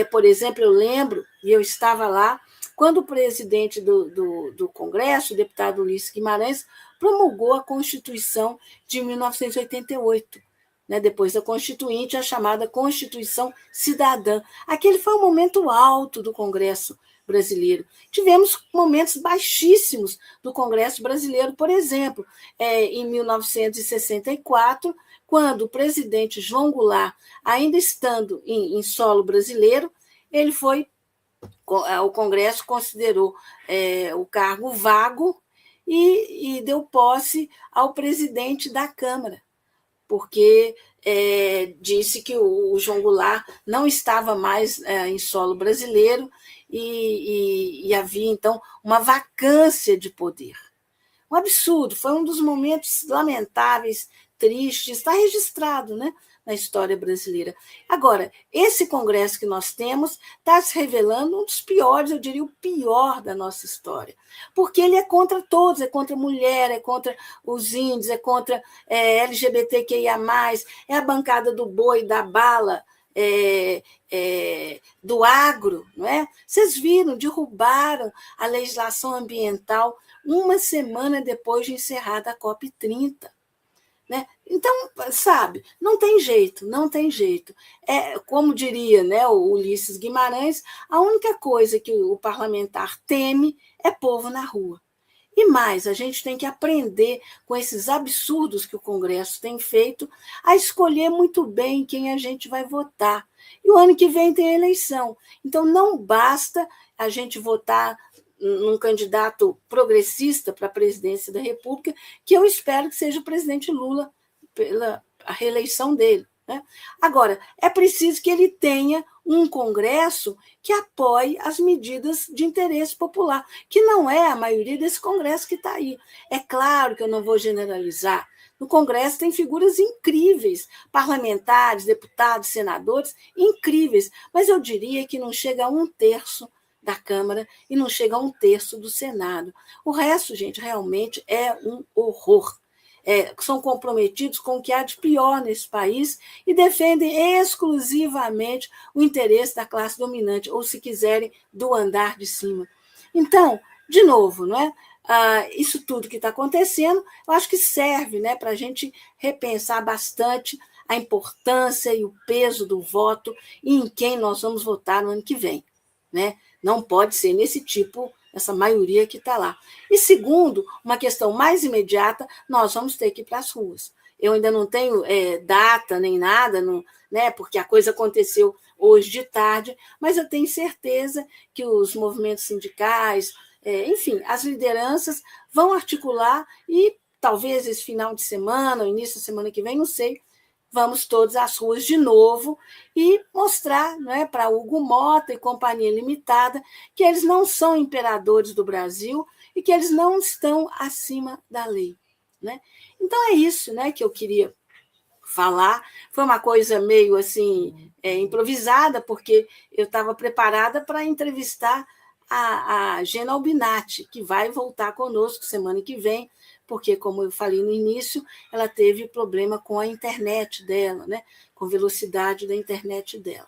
S1: por exemplo, eu lembro, e eu estava lá, quando o presidente do Congresso, o deputado Ulisses Guimarães, promulgou a Constituição de 1988, né? Depois da Constituinte, a chamada Constituição Cidadã. Aquele foi um momento alto do Congresso brasileiro. Tivemos momentos baixíssimos do Congresso brasileiro, por exemplo, em 1964, quando o presidente João Goulart, ainda estando em solo brasileiro, ele foi, o Congresso considerou o cargo vago e deu posse ao presidente da Câmara, porque disse que o João Goulart não estava mais em solo brasileiro e havia, então, uma vacância de poder. Um absurdo, foi um dos momentos lamentáveis, tristes, está registrado, né, na história brasileira. Agora, esse Congresso que nós temos está se revelando um dos piores, eu diria o pior da nossa história, porque ele é contra todos, é contra a mulher, é contra os índios, é contra LGBTQIA+, é a bancada do boi, da bala, do agro, não é? Vocês viram, derrubaram a legislação ambiental uma semana depois de encerrada a COP30. Né? Então, sabe, não tem jeito, não tem jeito. Como diria, né, o Ulisses Guimarães, a única coisa que o parlamentar teme é povo na rua. E mais, a gente tem que aprender com esses absurdos que o Congresso tem feito a escolher muito bem quem a gente vai votar. E o ano que vem tem eleição. Então, não basta a gente votar num candidato progressista para a presidência da República, que eu espero que seja o presidente Lula, pela a reeleição dele. Né? Agora, é preciso que ele tenha um Congresso que apoie as medidas de interesse popular, que não é a maioria desse Congresso que está aí. É claro que eu não vou generalizar. No Congresso tem figuras incríveis, parlamentares, deputados, senadores, incríveis, mas eu diria que não chega a 1/3 da Câmara e não chega a 1/3 do Senado. O resto, gente, realmente é um horror. São comprometidos com o que há de pior nesse país e defendem exclusivamente o interesse da classe dominante, ou, se quiserem, do andar de cima. Então, de novo, não é? Isso tudo que está acontecendo, eu acho que serve, né, para a gente repensar bastante a importância e o peso do voto e em quem nós vamos votar no ano que vem. Né? Não pode ser essa maioria que está lá. E segundo, uma questão mais imediata, nós vamos ter que ir para as ruas. Eu ainda não tenho data nem nada, né, porque a coisa aconteceu hoje de tarde, mas eu tenho certeza que os movimentos sindicais, enfim, as lideranças vão articular e talvez esse final de semana, ou início da semana que vem, não sei, vamos todos às ruas de novo e mostrar, né, para Hugo Mota e Companhia Limitada que eles não são imperadores do Brasil e que eles não estão acima da lei. Né? Então é isso, né, que eu queria falar. Foi uma coisa meio assim improvisada, porque eu estava preparada para entrevistar a Gena Albinati, que vai voltar conosco semana que vem, porque, como eu falei no início, ela teve problema com a internet dela, né? Com a velocidade da internet dela.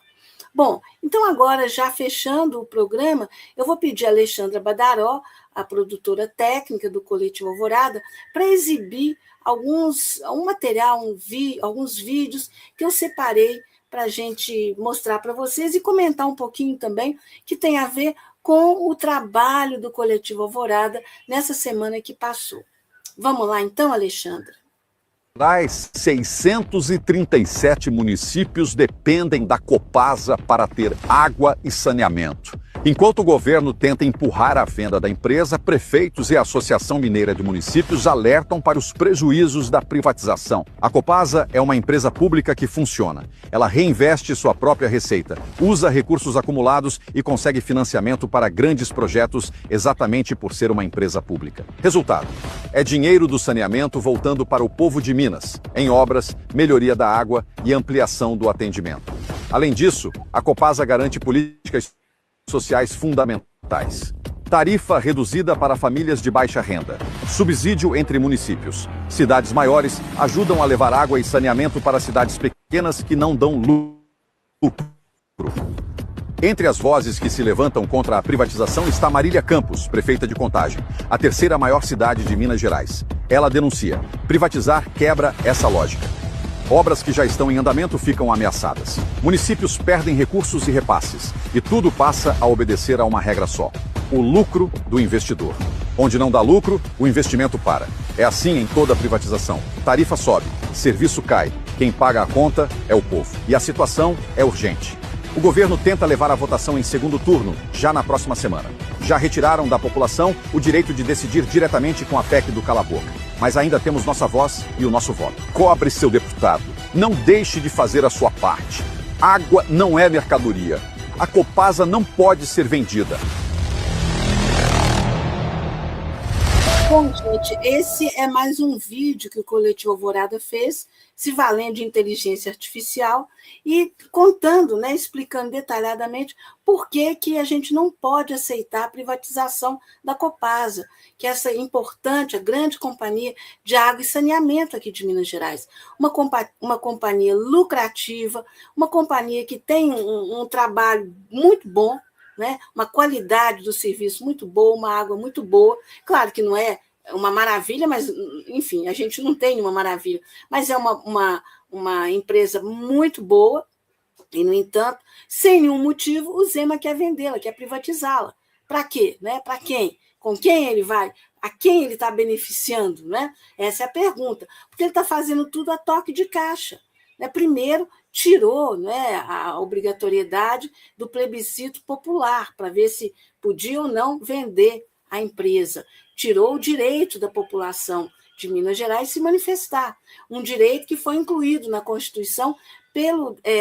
S1: Bom, então agora, já fechando o programa, eu vou pedir a Alexandra Badaró, a produtora técnica do Coletivo Alvorada, para exibir um material, alguns vídeos que eu separei para a gente mostrar para vocês e comentar um pouquinho também, que tem a ver com o trabalho do Coletivo Alvorada nessa semana que passou. Vamos lá, então, Alexandra.
S3: 637 municípios dependem da Copasa para ter água e saneamento. Enquanto o governo tenta empurrar a venda da empresa, prefeitos e a Associação Mineira de Municípios alertam para os prejuízos da privatização. A Copasa é uma empresa pública que funciona. Ela reinveste sua própria receita, usa recursos acumulados e consegue financiamento para grandes projetos exatamente por ser uma empresa pública. Resultado: é dinheiro do saneamento voltando para o povo de Minas, em obras, melhoria da água e ampliação do atendimento. Além disso, a Copasa garante políticas sociais fundamentais. Tarifa reduzida para famílias de baixa renda. Subsídio entre municípios. Cidades maiores ajudam a levar água e saneamento para cidades pequenas que não dão lucro. Entre as vozes que se levantam contra a privatização está Marília Campos, prefeita de Contagem, a terceira maior cidade de Minas Gerais. Ela denuncia: privatizar quebra essa lógica. Obras que já estão em andamento ficam ameaçadas. Municípios perdem recursos e repasses. E tudo passa a obedecer a uma regra só: o lucro do investidor. Onde não dá lucro, o investimento para. É assim em toda privatização. Tarifa sobe, serviço cai. Quem paga a conta é o povo. E a situação é urgente. O governo tenta levar a votação em segundo turno, já na próxima semana. Já retiraram da população o direito de decidir diretamente com a PEC do cala-boca. Mas ainda temos nossa voz e o nosso voto. Cobre seu deputado. Não deixe de fazer a sua parte. Água não é mercadoria. A Copasa não pode ser vendida.
S1: Bom, gente, esse é mais um vídeo que o Coletivo Alvorada fez, se valendo de inteligência artificial e contando, né, explicando detalhadamente por que a gente não pode aceitar a privatização da Copasa, que é essa importante, a grande companhia de água e saneamento aqui de Minas Gerais. Uma companhia lucrativa, uma companhia que tem um trabalho muito bom, né? Uma qualidade do serviço muito boa, uma água muito boa. Claro que não é uma maravilha, mas, enfim, a gente não tem uma maravilha, mas é uma empresa muito boa e, no entanto, sem nenhum motivo, o Zema quer vendê-la, quer privatizá-la. Para quê? Né? Para quem? Com quem ele vai? A quem ele está beneficiando? Né? Essa é a pergunta. Porque ele está fazendo tudo a toque de caixa. Né? Primeiro, tirou, né, a obrigatoriedade do plebiscito popular para ver se podia ou não vender a empresa. Tirou o direito da população de Minas Gerais se manifestar, um direito que foi incluído na Constituição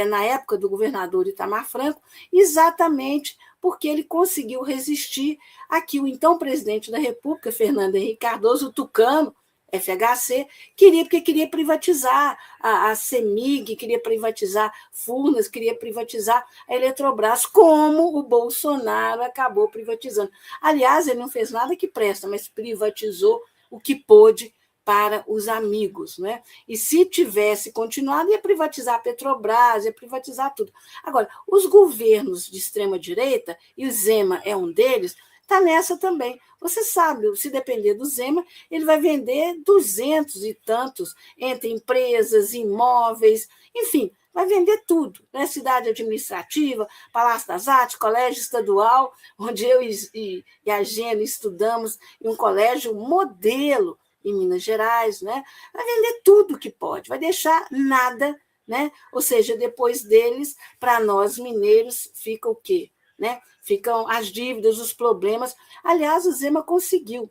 S1: na época do governador Itamar Franco, exatamente porque ele conseguiu resistir a que o então presidente da República, Fernando Henrique Cardoso, o tucano, FHC, porque queria privatizar a CEMIG, queria privatizar Furnas, queria privatizar a Eletrobras, como o Bolsonaro acabou privatizando. Aliás, ele não fez nada que presta, mas privatizou o que pôde para os amigos, né? E se tivesse continuado, ia privatizar a Petrobras, ia privatizar tudo. Agora, os governos de extrema-direita, e o Zema é um deles, está nessa também. Você sabe, se depender do Zema, ele vai vender 200 e tantos entre empresas, imóveis, enfim, vai vender tudo, né? Cidade administrativa, Palácio das Artes, colégio estadual, onde eu e a Gênia estudamos em um colégio modelo em Minas Gerais, né? Vai vender tudo que pode, vai deixar nada, né? Ou seja, depois deles, para nós mineiros, fica o quê? Né? Ficam as dívidas, os problemas. Aliás, o Zema conseguiu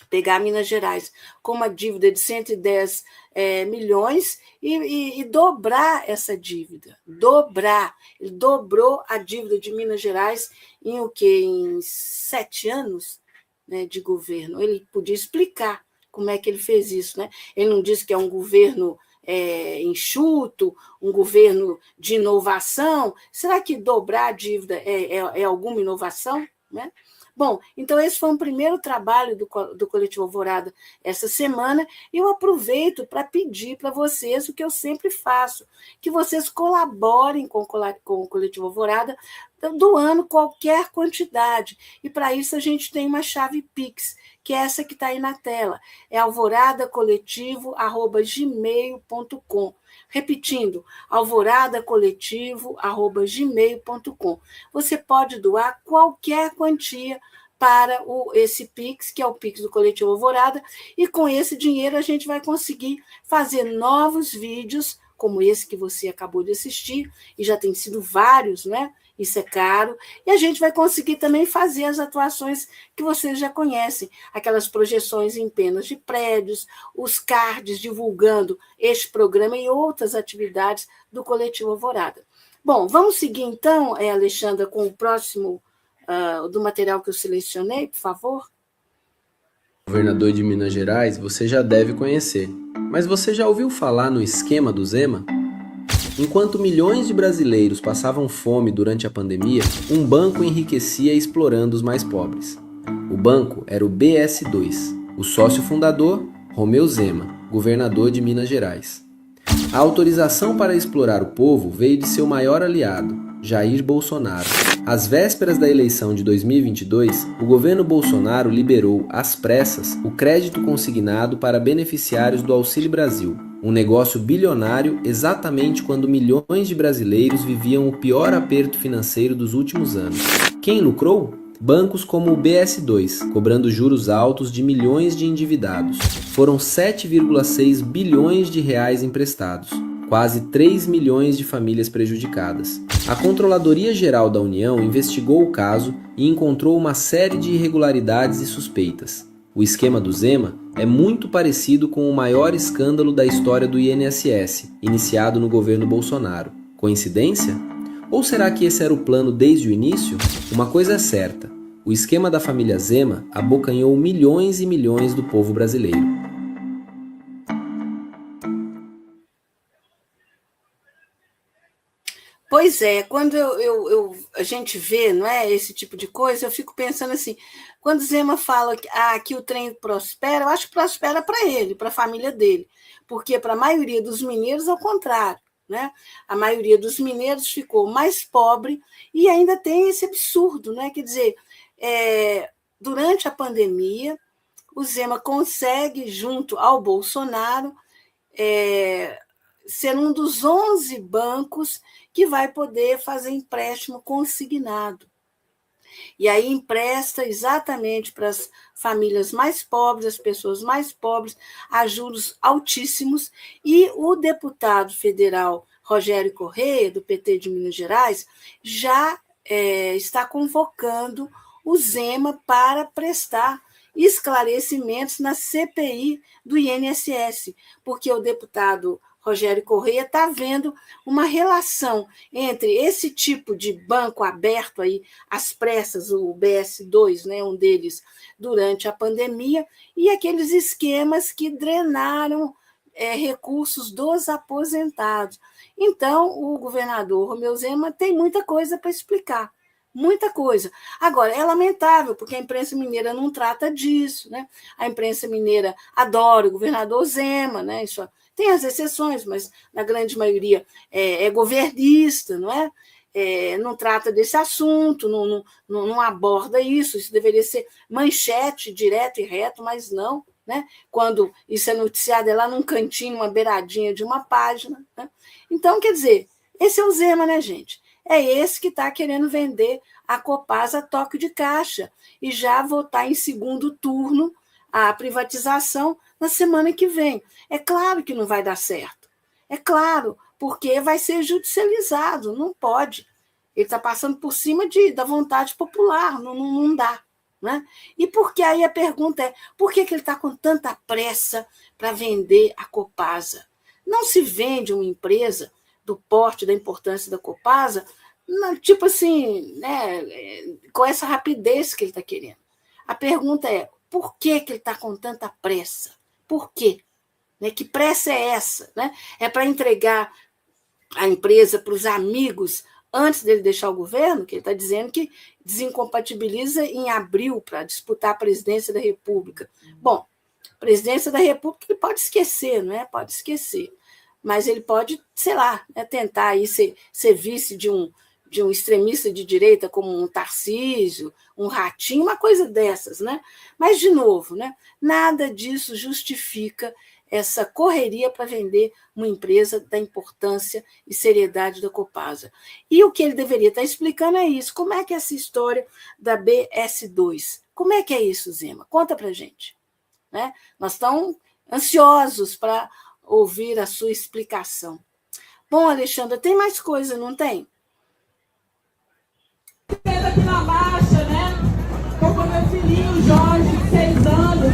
S1: pegar Minas Gerais com uma dívida de 110 milhões e dobrar essa dívida. Dobrar. Ele dobrou a dívida de Minas Gerais em o quê? Em 7 anos, né, de governo. Ele podia explicar como é que ele fez isso, né? Ele não disse que é um governo enxuto, um governo de inovação. Será que dobrar a dívida é alguma inovação? Né? Bom, então esse foi um primeiro trabalho do Coletivo Alvorada essa semana, e eu aproveito para pedir para vocês o que eu sempre faço, que vocês colaborem com o Coletivo Alvorada, doando qualquer quantidade. E para isso a gente tem uma chave Pix, que é essa que está aí na tela, é alvoradacoletivo@gmail.com. Repetindo, alvoradacoletivo@gmail.com. Você pode doar qualquer quantia para esse Pix, que é o Pix do Coletivo Alvorada, e com esse dinheiro a gente vai conseguir fazer novos vídeos, como esse que você acabou de assistir, e já tem sido vários, né? Isso é caro, e a gente vai conseguir também fazer as atuações que vocês já conhecem, aquelas projeções em penas de prédios, os cards divulgando este programa e outras atividades do Coletivo Alvorada. Bom, vamos seguir então, Alexandra, com o próximo do material que eu selecionei, por favor?
S4: Governador de Minas Gerais, você já deve conhecer, mas você já ouviu falar no esquema do Zema? Enquanto milhões de brasileiros passavam fome durante a pandemia, um banco enriquecia explorando os mais pobres. O banco era o BS2. O sócio fundador, Romeu Zema, governador de Minas Gerais. A autorização para explorar o povo veio de seu maior aliado, Jair Bolsonaro. Às vésperas da eleição de 2022, o governo Bolsonaro liberou, às pressas, o crédito consignado para beneficiários do Auxílio Brasil, um negócio bilionário exatamente quando milhões de brasileiros viviam o pior aperto financeiro dos últimos anos. Quem lucrou? Bancos como o BS2, cobrando juros altos de milhões de endividados. Foram 7,6 bilhões de reais emprestados, quase 3 milhões de famílias prejudicadas. A Controladoria Geral da União investigou o caso e encontrou uma série de irregularidades e suspeitas. O esquema do Zema é muito parecido com o maior escândalo da história do INSS, iniciado no governo Bolsonaro. Coincidência? Ou será que esse era o plano desde o início? Uma coisa é certa, o esquema da família Zema abocanhou milhões e milhões do povo brasileiro.
S1: Pois é, quando a gente vê, não é, esse tipo de coisa, eu fico pensando assim, quando Zema fala que o trem prospera, eu acho que prospera para ele, para a família dele, porque para a maioria dos mineiros, ao contrário, né? A maioria dos mineiros ficou mais pobre e ainda tem esse absurdo, né? Quer dizer, durante a pandemia, o Zema consegue, junto ao Bolsonaro, ser um dos 11 bancos que vai poder fazer empréstimo consignado. E aí empresta exatamente para as famílias mais pobres, as pessoas mais pobres, a juros altíssimos. E o deputado federal Rogério Correia, do PT de Minas Gerais, já está convocando o Zema para prestar esclarecimentos na CPI do INSS, porque o deputado Rogério Correia, está vendo uma relação entre esse tipo de banco aberto aí, às pressas, o BS2, né, um deles, durante a pandemia, e aqueles esquemas que drenaram recursos dos aposentados. Então, o governador Romeu Zema tem muita coisa para explicar. Muita coisa. Agora, é lamentável, porque a imprensa mineira não trata disso, né? A imprensa mineira adora o governador Zema, né? Isso, tem as exceções, mas na grande maioria é governista, não é? Não trata desse assunto, não aborda isso. Isso deveria ser manchete, direto e reto, mas não. Né? Quando isso é noticiado, é lá num cantinho, uma beiradinha de uma página. Né? Então, quer dizer, esse é o Zema, né, gente? É esse que está querendo vender a Copasa a toque de caixa e já votar em segundo turno a privatização na semana que vem. É claro que não vai dar certo. É claro, porque vai ser judicializado, não pode. Ele está passando por cima da vontade popular, não dá. Né? E porque aí a pergunta é, por que ele está com tanta pressa para vender a Copasa? Não se vende uma empresa do porte, da importância da Copasa, tipo assim, né, com essa rapidez que ele está querendo. A pergunta é, por que ele está com tanta pressa? Por quê? Né? Que pressa é essa? Né? É para entregar a empresa para os amigos antes dele deixar o governo, que ele está dizendo que desincompatibiliza em abril para disputar a presidência da República. Bom, presidência da República ele pode esquecer, não é? Pode esquecer. Mas ele pode, sei lá, tentar aí ser vice de um extremista de direita como um Tarcísio, um Ratinho, uma coisa dessas, né? Mas, de novo, né? Nada disso justifica essa correria para vender uma empresa da importância e seriedade da Copasa. E o que ele deveria estar explicando é isso. Como é que é essa história da BS2? Como é que é isso, Zema? Conta para a gente. Né? Nós estamos ansiosos para ouvir a sua explicação. Bom, Alexandra, tem mais coisa, não tem?
S5: Aqui na marcha, né? Tô com meu filhinho Jorge, de 6 anos,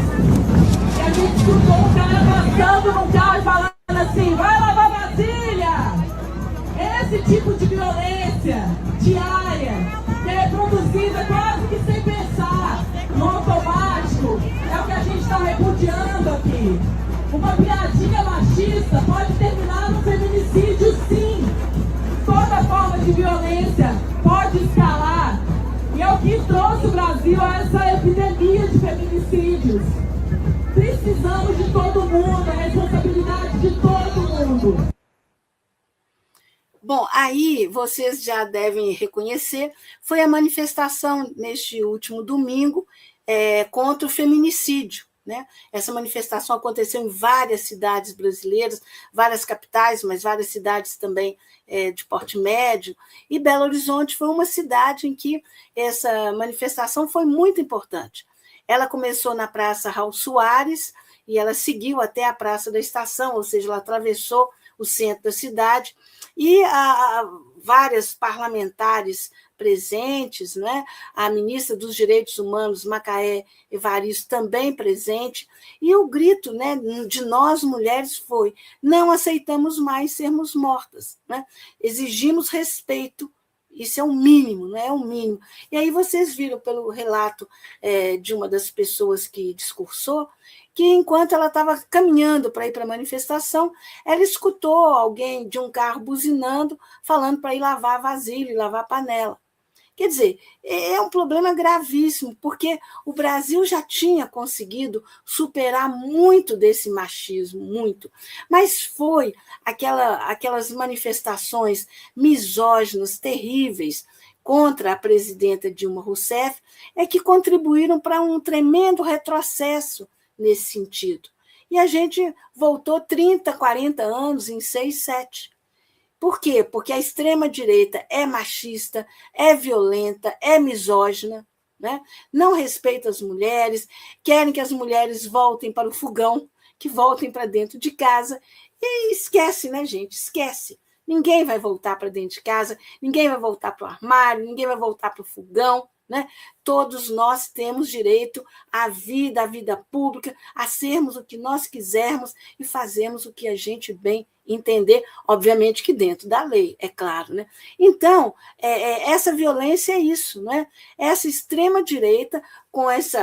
S5: e a gente escutou um cara passando num carro e falando assim, vai lavar vasilha! Esse tipo de violência diária, que é produzida quase que sem pensar, no automático, é o que a gente está repudiando aqui. Uma piadinha machista pode terminar no feminicídio, sim. Toda forma de violência pode escalar. E é o que trouxe o Brasil a essa epidemia de feminicídios. Precisamos de todo mundo, é responsabilidade de todo mundo.
S1: Bom, aí vocês já devem reconhecer, foi a manifestação neste último domingo contra o feminicídio. Né? Essa manifestação aconteceu em várias cidades brasileiras, várias capitais, mas várias cidades também de porte médio, e Belo Horizonte foi uma cidade em que essa manifestação foi muito importante. Ela começou na Praça Raul Soares e ela seguiu até a Praça da Estação, ou seja, ela atravessou o centro da cidade, e várias parlamentares presentes, né? A ministra dos Direitos Humanos, Macaé Evaristo, também presente, e o grito, né, de nós mulheres foi: não aceitamos mais sermos mortas, né? Exigimos respeito, isso é o mínimo, não é o mínimo. E aí vocês viram pelo relato de uma das pessoas que discursou, que enquanto ela estava caminhando para ir para a manifestação, ela escutou alguém de um carro buzinando, falando para ir lavar a vasilha e lavar a panela. Quer dizer, é um problema gravíssimo, porque o Brasil já tinha conseguido superar muito desse machismo, muito. Mas foi aquelas manifestações misóginas, terríveis, contra a presidenta Dilma Rousseff, que contribuíram para um tremendo retrocesso nesse sentido. E a gente voltou 30, 40 anos em 6, 7. Por quê? Porque a extrema-direita é machista, é violenta, é misógina, né? Não respeita as mulheres, querem que as mulheres voltem para o fogão, que voltem para dentro de casa, e esquece, né, gente? Esquece. Ninguém vai voltar para dentro de casa, ninguém vai voltar para o armário, ninguém vai voltar para o fogão, né? Todos nós temos direito à vida pública, a sermos o que nós quisermos e fazermos o que a gente bem entender, obviamente que dentro da lei, é claro, né? Então, essa violência é isso, né? Essa extrema-direita, com esse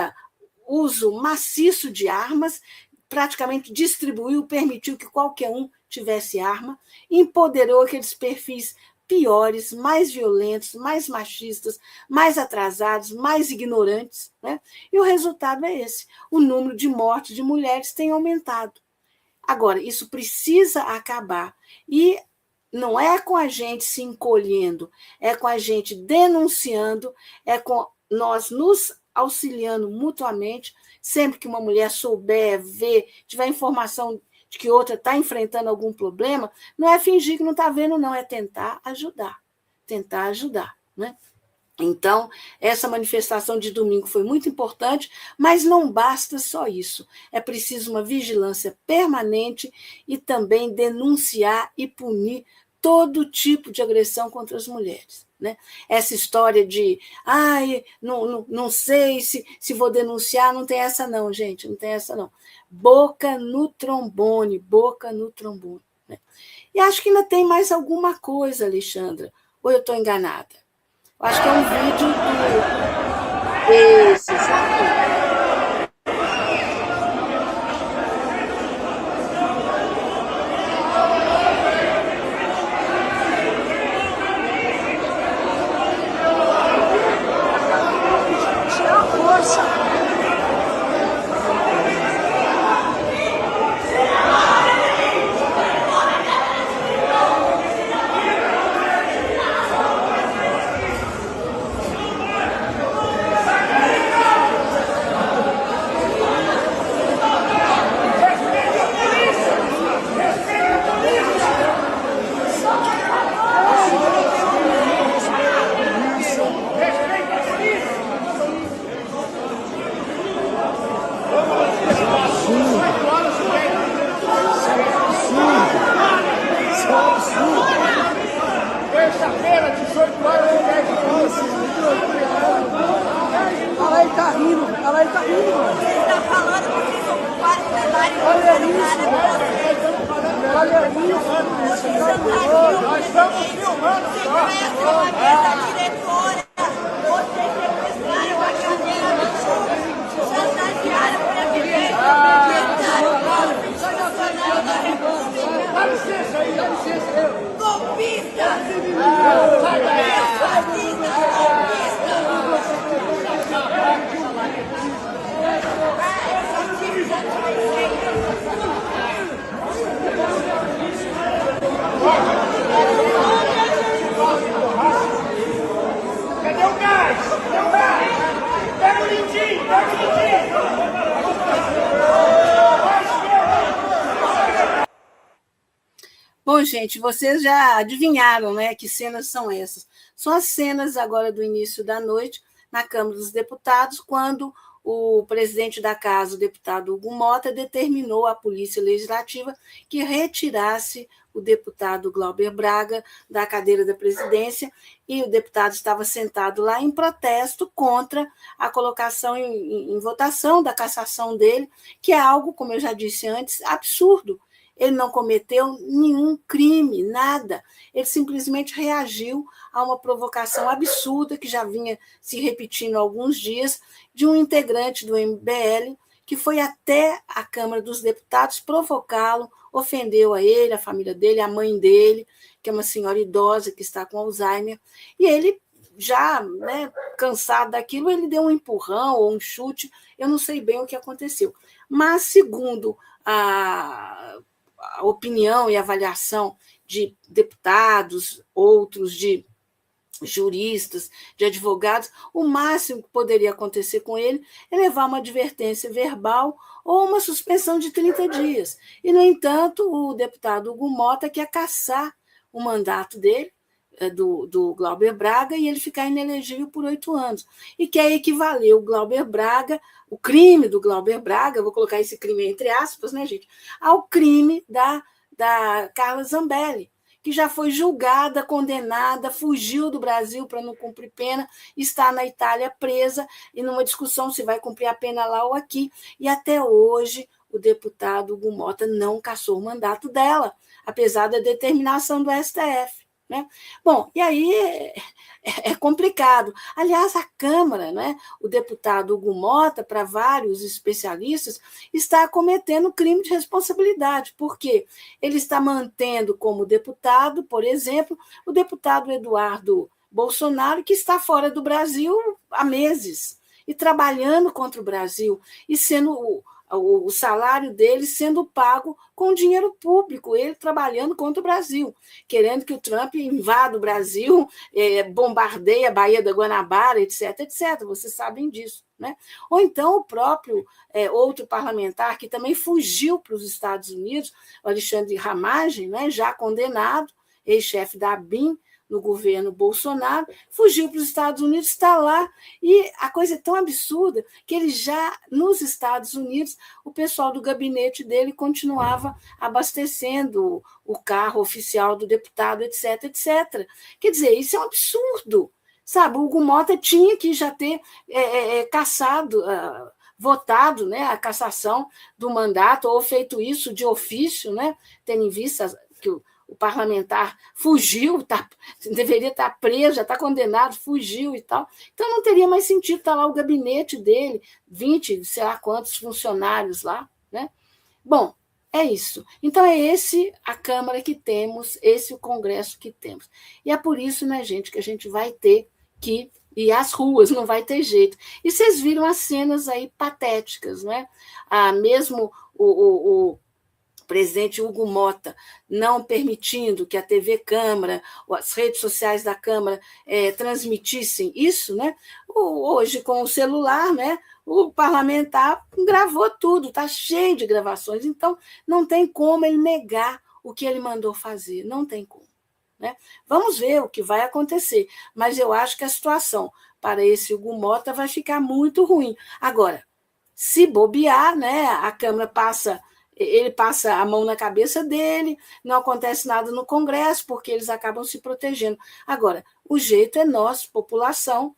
S1: uso maciço de armas, praticamente distribuiu, permitiu que qualquer um tivesse arma, empoderou aqueles perfis piores, mais violentos, mais machistas, mais atrasados, mais ignorantes, né? E o resultado é esse. O número de mortes de mulheres tem aumentado. Agora, isso precisa acabar. E não é com a gente se encolhendo, é com a gente denunciando, é com nós nos auxiliando mutuamente. Sempre que uma mulher souber, ver, tiver informação de que outra está enfrentando algum problema, não é fingir que não está vendo, não, é tentar ajudar, né? Então, essa manifestação de domingo foi muito importante, mas não basta só isso. É preciso uma vigilância permanente e também denunciar e punir todo tipo de agressão contra as mulheres, né? Essa história de não sei se vou denunciar, não tem essa não, gente, não tem essa não. Boca no trombone, né? E acho que ainda tem mais alguma coisa, Alexandra, ou eu estou enganada? Eu acho que é um vídeo do... Esse, exatamente. Bom, gente, vocês já adivinharam, né, que cenas são essas? São as cenas agora do início da noite na Câmara dos Deputados, quando o presidente da casa, o deputado Hugo Mota, determinou à Polícia Legislativa que retirasse o deputado Glauber Braga da cadeira da presidência, e o deputado estava sentado lá em protesto contra a colocação em votação da cassação dele, que é algo, como eu já disse antes, absurdo. Ele não cometeu nenhum crime, nada. Ele simplesmente reagiu a uma provocação absurda que já vinha se repetindo há alguns dias de um integrante do MBL que foi até a Câmara dos Deputados provocá-lo, ofendeu a ele, a família dele, a mãe dele, que é uma senhora idosa que está com Alzheimer, e ele, já, né, cansado daquilo, ele deu um empurrão ou um chute, eu não sei bem o que aconteceu. Mas, segundo a opinião e avaliação de deputados, outros de juristas, de advogados, o máximo que poderia acontecer com ele é levar uma advertência verbal ou uma suspensão de 30 dias. E, no entanto, o deputado Hugo Mota quer cassar o mandato dele, do Glauber Braga, e ele ficar inelegível por 8 anos. E quer equivaler o Glauber Braga, o crime do Glauber Braga, vou colocar esse crime entre aspas, né, gente, ao crime da Carla Zambelli, que já foi julgada, condenada, fugiu do Brasil para não cumprir pena, está na Itália presa, e numa discussão se vai cumprir a pena lá ou aqui, e até hoje o deputado Hugo Mota não cassou o mandato dela, apesar da determinação do STF. Né? Bom, e aí é complicado. Aliás, a Câmara, né, o deputado Hugo Mota, para vários especialistas, está cometendo crime de responsabilidade, porque ele está mantendo como deputado, por exemplo, o deputado Eduardo Bolsonaro, que está fora do Brasil há meses, e trabalhando contra o Brasil, e sendo o salário dele sendo pago com dinheiro público, ele trabalhando contra o Brasil, querendo que o Trump invada o Brasil, bombardeie a Baía da Guanabara, etc., etc. Vocês sabem disso. Né? Ou então o próprio outro parlamentar que também fugiu para os Estados Unidos, o Alexandre Ramagem, né, já condenado, ex-chefe da ABIN, no governo Bolsonaro, fugiu para os Estados Unidos, está lá, e a coisa é tão absurda que ele já, nos Estados Unidos, o pessoal do gabinete dele continuava abastecendo o carro oficial do deputado, etc., etc. Quer dizer, isso é um absurdo, sabe? O Hugo Mota tinha que já ter cassado, votado, né, a cassação do mandato, ou feito isso de ofício, né, tendo em vista que o parlamentar fugiu, deveria estar preso, já está condenado, fugiu e tal. Então não teria mais sentido estar lá o gabinete dele, 20, sei lá quantos funcionários lá. Né? Bom, é isso. Então é esse a Câmara que temos, esse o Congresso que temos. E é por isso, né, gente, que a gente vai ter que ir às ruas, não vai ter jeito. E vocês viram as cenas aí patéticas, não é? Mesmo o presidente Hugo Mota não permitindo que a TV Câmara, as redes sociais da Câmara transmitissem isso, né? Hoje, com o celular, né, o parlamentar gravou tudo, está cheio de gravações, então não tem como ele negar o que ele mandou fazer, não tem como. Né? Vamos ver o que vai acontecer, mas eu acho que a situação para esse Hugo Mota vai ficar muito ruim. Agora, se bobear, né, a Câmara ele passa a mão na cabeça dele, não acontece nada no Congresso, porque eles acabam se protegendo. Agora, o jeito é nós, população,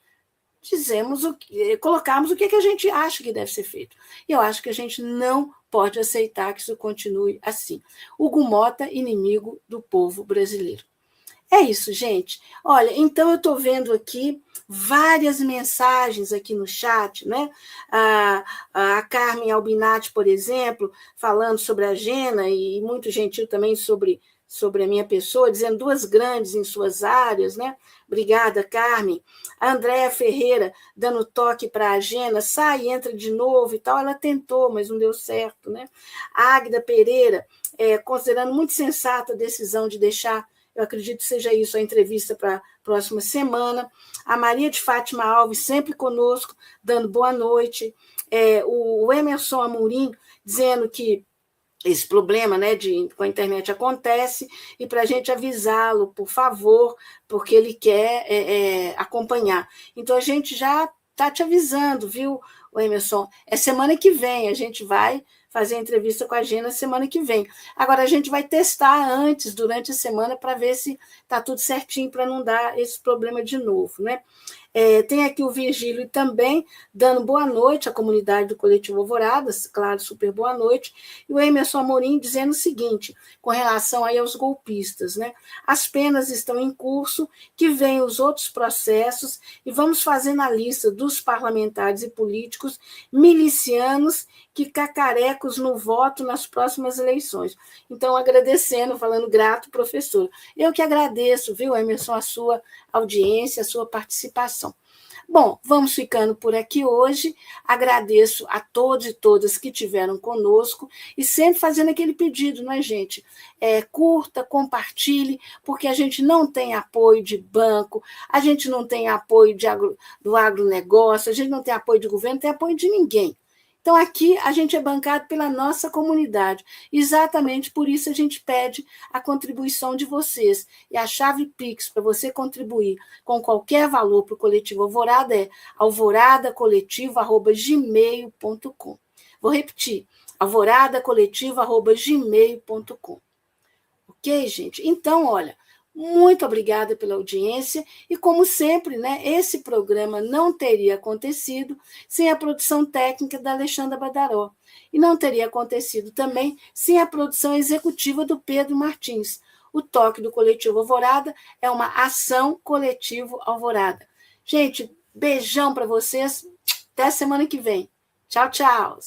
S1: colocarmos o que a gente acha que deve ser feito. E eu acho que a gente não pode aceitar que isso continue assim. Hugo Mota, inimigo do povo brasileiro. É isso, gente. Olha, então eu estou vendo aqui várias mensagens aqui no chat, né? A Carmen Albinati, por exemplo, falando sobre a Gena, e muito gentil também sobre a minha pessoa, dizendo 2 grandes em suas áreas, né? Obrigada, Carmen. A Andréa Ferreira dando toque para a Gena, sai, entra de novo e tal. Ela tentou, mas não deu certo, né? A Águida Pereira, considerando muito sensata a decisão de deixar, eu acredito que seja isso, a entrevista para a próxima semana. A Maria de Fátima Alves, sempre conosco, dando boa noite. O Emerson Amorim, dizendo que esse problema, né, com a internet acontece, e para a gente avisá-lo, por favor, porque ele quer acompanhar. Então, a gente já está te avisando, viu, Emerson? É semana que vem, a gente vai fazer a entrevista com a Gena semana que vem. Agora, a gente vai testar antes, durante a semana, para ver se está tudo certinho, para não dar esse problema de novo, né? Tem aqui o Virgílio também, dando boa noite à comunidade do Coletivo Alvorada, claro, super boa noite, e o Emerson Amorim dizendo o seguinte, com relação aí aos golpistas, né? As penas estão em curso, que vêm os outros processos, e vamos fazendo a lista dos parlamentares e políticos milicianos que cacarecos no voto nas próximas eleições. Então, agradecendo, falando grato, professor. Eu que agradeço, viu, Emerson, a sua audiência, a sua participação. Bom, vamos ficando por aqui hoje. Agradeço a todos e todas que estiveram conosco e sempre fazendo aquele pedido, não é, gente? Curta, compartilhe, porque a gente não tem apoio de banco, a gente não tem apoio do agronegócio, a gente não tem apoio de governo, não tem apoio de ninguém. Então, aqui a gente é bancado pela nossa comunidade. Exatamente por isso a gente pede a contribuição de vocês. E a chave Pix para você contribuir com qualquer valor para o Coletivo Alvorada é alvoradacoletivo@gmail.com. Vou repetir, alvoradacoletivo@gmail.com. Ok, gente? Então, olha, muito obrigada pela audiência e, como sempre, né, esse programa não teria acontecido sem a produção técnica da Alexandra Badaró e não teria acontecido também sem a produção executiva do Pedro Martins. O Toque do Coletivo Alvorada é uma ação coletivo Alvorada. Gente, beijão para vocês. Até semana que vem. Tchau, tchau.